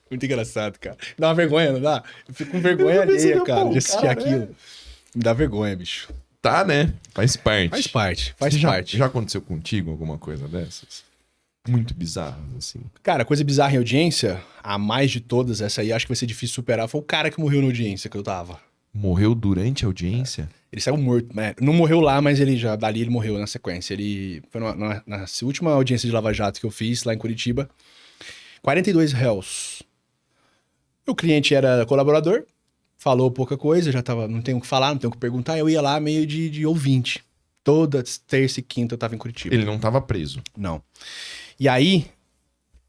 Muito engraçado, cara. Dá uma vergonha, não dá? Eu fico com vergonha alheia, cara, de assistir aquilo. Me dá vergonha, bicho. Tá, né? Faz parte. Faz parte, faz Já- parte. Já aconteceu contigo alguma coisa dessas? Muito bizarras, assim. Cara, coisa bizarra em audiência, a mais de todas, essa aí acho que vai ser difícil superar, foi o cara que morreu na audiência que eu tava. Morreu durante a audiência? Ele saiu morto, né? Não morreu lá, mas ele já, dali ele morreu na sequência. Ele foi na última audiência de Lava Jato que eu fiz lá em Curitiba. 42 réus. O cliente era colaborador, falou pouca coisa, já tava, não tenho o que falar, não tenho o que perguntar, eu ia lá meio de ouvinte. Toda terça e quinta eu tava em Curitiba. Ele não tava preso. Não. E aí,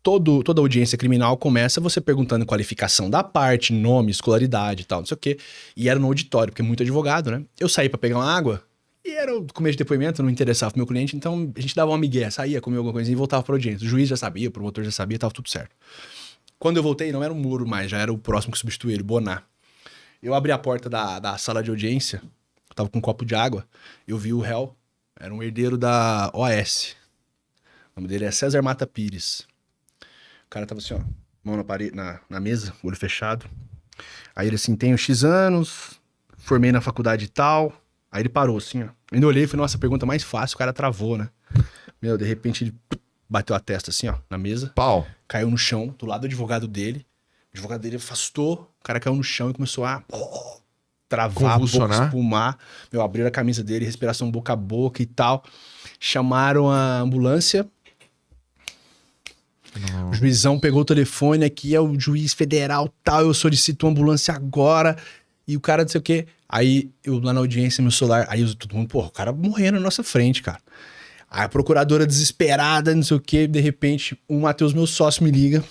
toda audiência criminal começa você perguntando qualificação da parte, nome, escolaridade e tal, não sei o quê. E era no auditório, porque é muito advogado, né? Eu saí pra pegar uma água e era o começo de depoimento, não interessava pro meu cliente, então a gente dava uma migué, saía, comia alguma coisinha e voltava pra audiência. O juiz já sabia, o promotor já sabia, tava tudo certo. Quando eu voltei, não era o Muro mais, já era o próximo que substituía ele, o Boná. Eu abri a porta da sala de audiência, tava com um copo de água, eu vi o réu, era um herdeiro da OAS. O nome dele é César Mata Pires. O cara tava assim, ó, mão na parede, na mesa, olho fechado. Aí ele assim, tenho X anos, formei na faculdade e tal. Aí ele parou assim, ó. Ainda olhei e falei, nossa, a pergunta mais fácil, o cara travou, né? Meu, de repente ele bateu a testa assim, ó, na mesa. Pau. Caiu no chão, do lado do advogado dele. O advogado dele afastou, o cara caiu no chão e começou a travar, a boca, Convulsionar? espumar. Meu, abriram a camisa dele, respiração boca a boca e tal. Chamaram a ambulância. Não. O juizão pegou o telefone, aqui é o juiz federal tal, eu solicito uma ambulância agora. E o cara não sei o quê. Aí eu lá na audiência, meu celular, aí todo mundo, pô, o cara morrendo na nossa frente, cara. Aí a procuradora desesperada, não sei o quê, de repente o Matheus, meu sócio, me liga.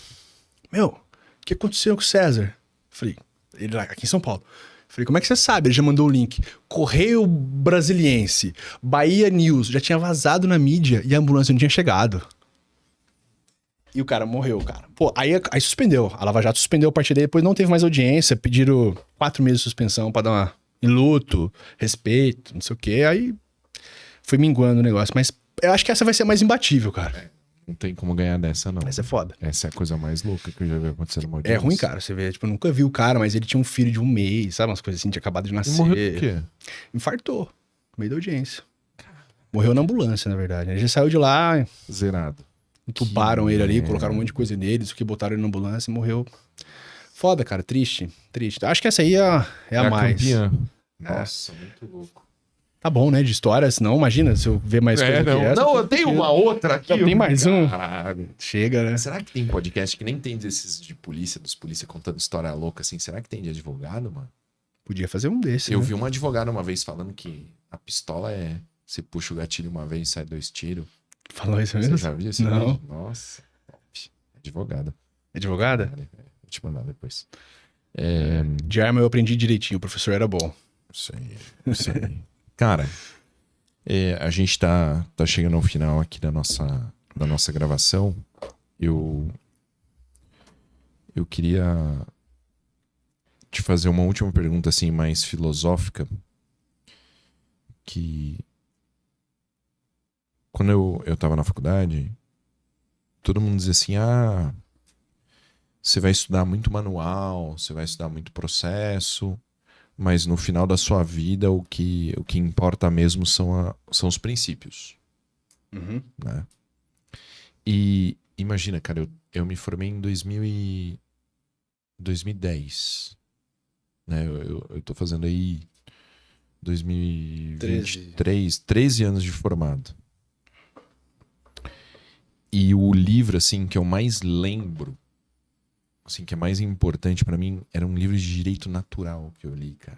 Meu, o que aconteceu com o César? Falei, ele lá, aqui em São Paulo. Falei, como é que você sabe? Ele já mandou o link. Correio Brasiliense, Bahia News, já tinha vazado na mídia e a ambulância não tinha chegado. E o cara morreu, cara. Pô, aí suspendeu. A Lava Jato suspendeu a partir daí, depois não teve mais audiência, pediram 4 meses de suspensão pra dar uma em luto, respeito, não sei o quê. Aí foi minguando o negócio. Mas eu acho que essa vai ser a mais imbatível, cara. Não tem como ganhar dessa, não. Essa é foda. Essa é a coisa mais louca que eu já vi acontecer numa É audiência. ruim, cara. Você vê, tipo, eu nunca vi o cara, mas ele tinha um filho de 1 mês, sabe? Umas coisas assim, tinha acabado de E nascer. morreu por quê? Infartou, no meio da audiência. Morreu na ambulância, na verdade. Ele já saiu de lá, Zerado. entubaram ele ali, merda. colocaram um monte de coisa nele, isso que botaram ele na ambulância e morreu. Foda, cara, triste, triste. Acho que essa aí é a mais. Campeã. Nossa, muito louco. Tá bom, né, de história, senão imagina se eu ver mais coisa não. que essa. Não, eu tenho uma outra aqui. Tem mais um? Caralho. Chega, né? Será que tem podcast que nem tem desses de polícia, dos polícia contando história louca assim? Será que tem de advogado, mano? Podia fazer um desse, Eu né? vi um advogado uma vez falando que a pistola é... Você puxa o gatilho uma vez e sai 2 tiros. Falou isso Você mesmo? já viu esse Não. vídeo? Nossa. Top. Advogada. Advogada? Vou te mandar depois. De arma eu aprendi direitinho, o professor era bom. Isso aí. Isso aí. Cara, a gente tá chegando ao final aqui da nossa gravação. Eu queria te fazer uma última pergunta assim mais filosófica, que quando eu tava na faculdade, todo mundo dizia assim, você vai estudar muito manual, você vai estudar muito processo, mas no final da sua vida o que importa mesmo são os princípios, Uhum. né? E imagina, cara, eu me formei em 2010, né? Eu tô fazendo aí 2023, 13 anos de formado. E o livro, assim, que eu mais lembro, assim, que é mais importante pra mim, era um livro de direito natural que eu li, cara.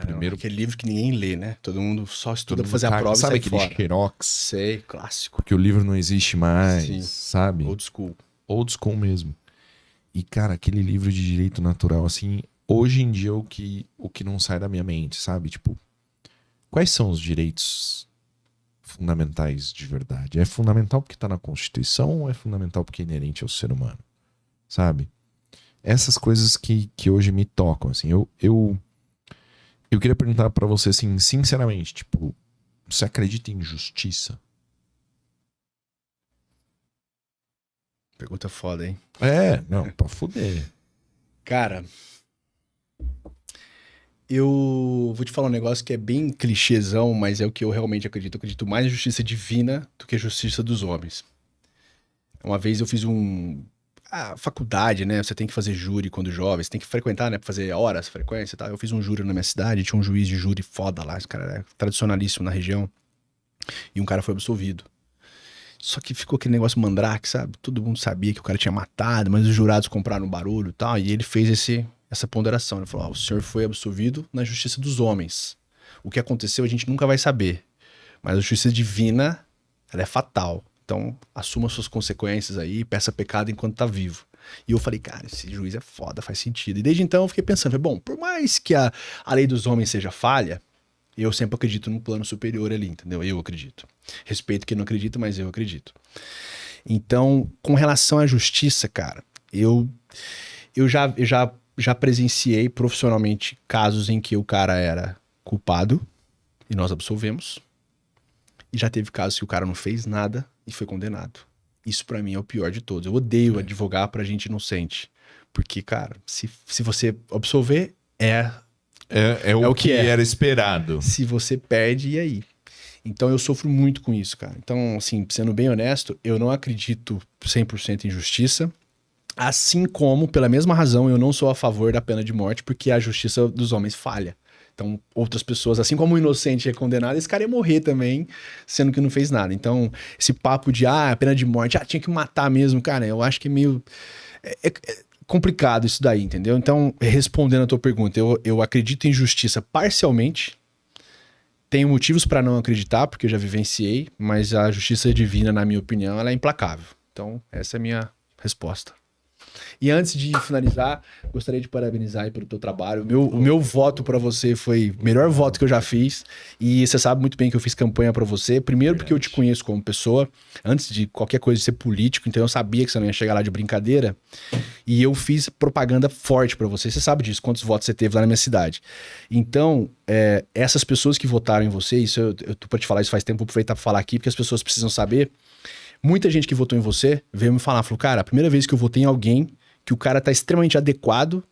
Primeiro, Aquele livro que ninguém lê, né? Todo mundo só estuda pra todo mundo fazer a caga. prova Sabe e sai aquele fora. Xerox? Sei, clássico. Porque o livro não existe mais, Sim. sabe? Old school. Old school mesmo. E, cara, aquele livro de direito natural, assim, hoje em dia o que não sai da minha mente, sabe? Tipo, quais são os direitos fundamentais de verdade? É fundamental porque tá na Constituição ou é fundamental porque é inerente ao ser humano? Sabe? Essas coisas que hoje me tocam, assim. Eu queria perguntar pra você, assim, sinceramente, tipo, você acredita em justiça? Pergunta foda, hein? Não, pra fuder. Cara, eu vou te falar um negócio que é bem clichêzão, mas é o que eu realmente acredito. Eu acredito mais em justiça divina do que a justiça dos homens. Uma vez eu fiz faculdade, né? Você tem que fazer júri quando jovem, você tem que frequentar, né? Pra fazer horas, frequência e tal. Eu fiz um júri na minha cidade, tinha um juiz de júri foda lá, esse cara era tradicionalíssimo na região. E um cara foi absolvido. Só que ficou aquele negócio mandrake, sabe? Todo mundo sabia que o cara tinha matado, mas os jurados compraram barulho e tal. E ele fez essa ponderação. Ele falou: o senhor foi absolvido na justiça dos homens. O que aconteceu a gente nunca vai saber. Mas a justiça divina, ela é fatal. Então, assuma suas consequências aí, peça pecado enquanto tá vivo. E eu falei, cara, esse juiz é foda, faz sentido. E desde então eu fiquei pensando, bom, por mais que a lei dos homens seja falha, eu sempre acredito num plano superior ali, entendeu? Eu acredito. Respeito quem não acredita, mas eu acredito. Então, com relação à justiça, cara, eu já presenciei profissionalmente casos em que o cara era culpado e nós absolvemos. E já teve casos que o cara não fez nada e foi condenado. Isso pra mim é o pior de todos. Eu odeio advogar pra gente inocente. Porque, cara, se você absolver, é o que era esperado. Se você perde, e aí? Então eu sofro muito com isso, cara. Então, assim, sendo bem honesto, eu não acredito 100% em justiça. Assim como, pela mesma razão, eu não sou a favor da pena de morte, porque a justiça dos homens falha. Então, outras pessoas, assim como o inocente é condenado, esse cara ia morrer também, sendo que não fez nada. Então, esse papo de, pena de morte, tinha que matar mesmo, cara, eu acho que é meio... É complicado isso daí, entendeu? Então, respondendo a tua pergunta, eu acredito em justiça parcialmente, tenho motivos para não acreditar, porque eu já vivenciei, mas a justiça divina, na minha opinião, ela é implacável. Então, essa é a minha resposta. E antes de finalizar, gostaria de parabenizar aí pelo teu trabalho. O meu voto pra você foi o melhor voto que eu já fiz. E você sabe muito bem que eu fiz campanha pra você. Primeiro porque eu te conheço como pessoa, antes de qualquer coisa de ser político. Então eu sabia que você não ia chegar lá de brincadeira. E eu fiz propaganda forte pra você. Você sabe disso, quantos votos você teve lá na minha cidade. Então, essas pessoas que votaram em você, isso eu tô pra te falar isso faz tempo, vou aproveitar pra falar aqui, porque as pessoas precisam saber. Muita gente que votou em você veio me falar, falou, cara, a primeira vez que eu votei em alguém que o cara tá extremamente adequado,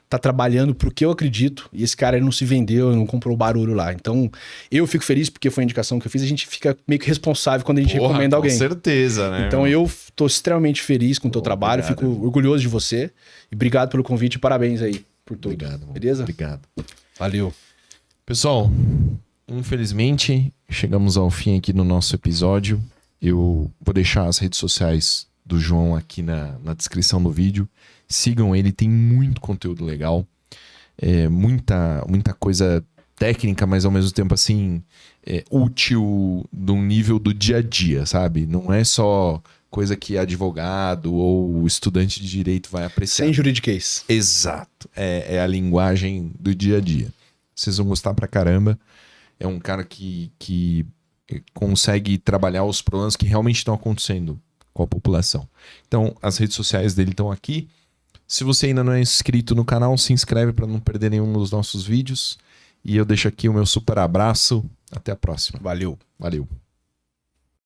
tá trabalhando pro que eu acredito, e esse cara ele não se vendeu, não comprou barulho lá. Então, eu fico feliz porque foi a indicação que eu fiz, a gente fica meio que responsável quando a gente recomenda alguém. Com certeza, né? Então, eu tô extremamente feliz com o teu trabalho, fico orgulhoso de você, e obrigado pelo convite e parabéns aí por tudo. Obrigado. Beleza? Obrigado. Valeu. Pessoal, infelizmente, chegamos ao fim aqui no nosso episódio. Eu vou deixar as redes sociais do João aqui na descrição do vídeo. Sigam ele, tem muito conteúdo legal. Muita coisa técnica, mas ao mesmo tempo assim, útil do nível do dia a dia, sabe? Não é só coisa que advogado ou estudante de direito vai apreciar. Sem juridiquês. Exato. É a linguagem do dia a dia. Vocês vão gostar pra caramba. É um cara que consegue trabalhar os problemas que realmente estão acontecendo com a população. Então, as redes sociais dele estão aqui. Se você ainda não é inscrito no canal, se inscreve para não perder nenhum dos nossos vídeos. E eu deixo aqui o meu super abraço. Até a próxima. Valeu. Valeu.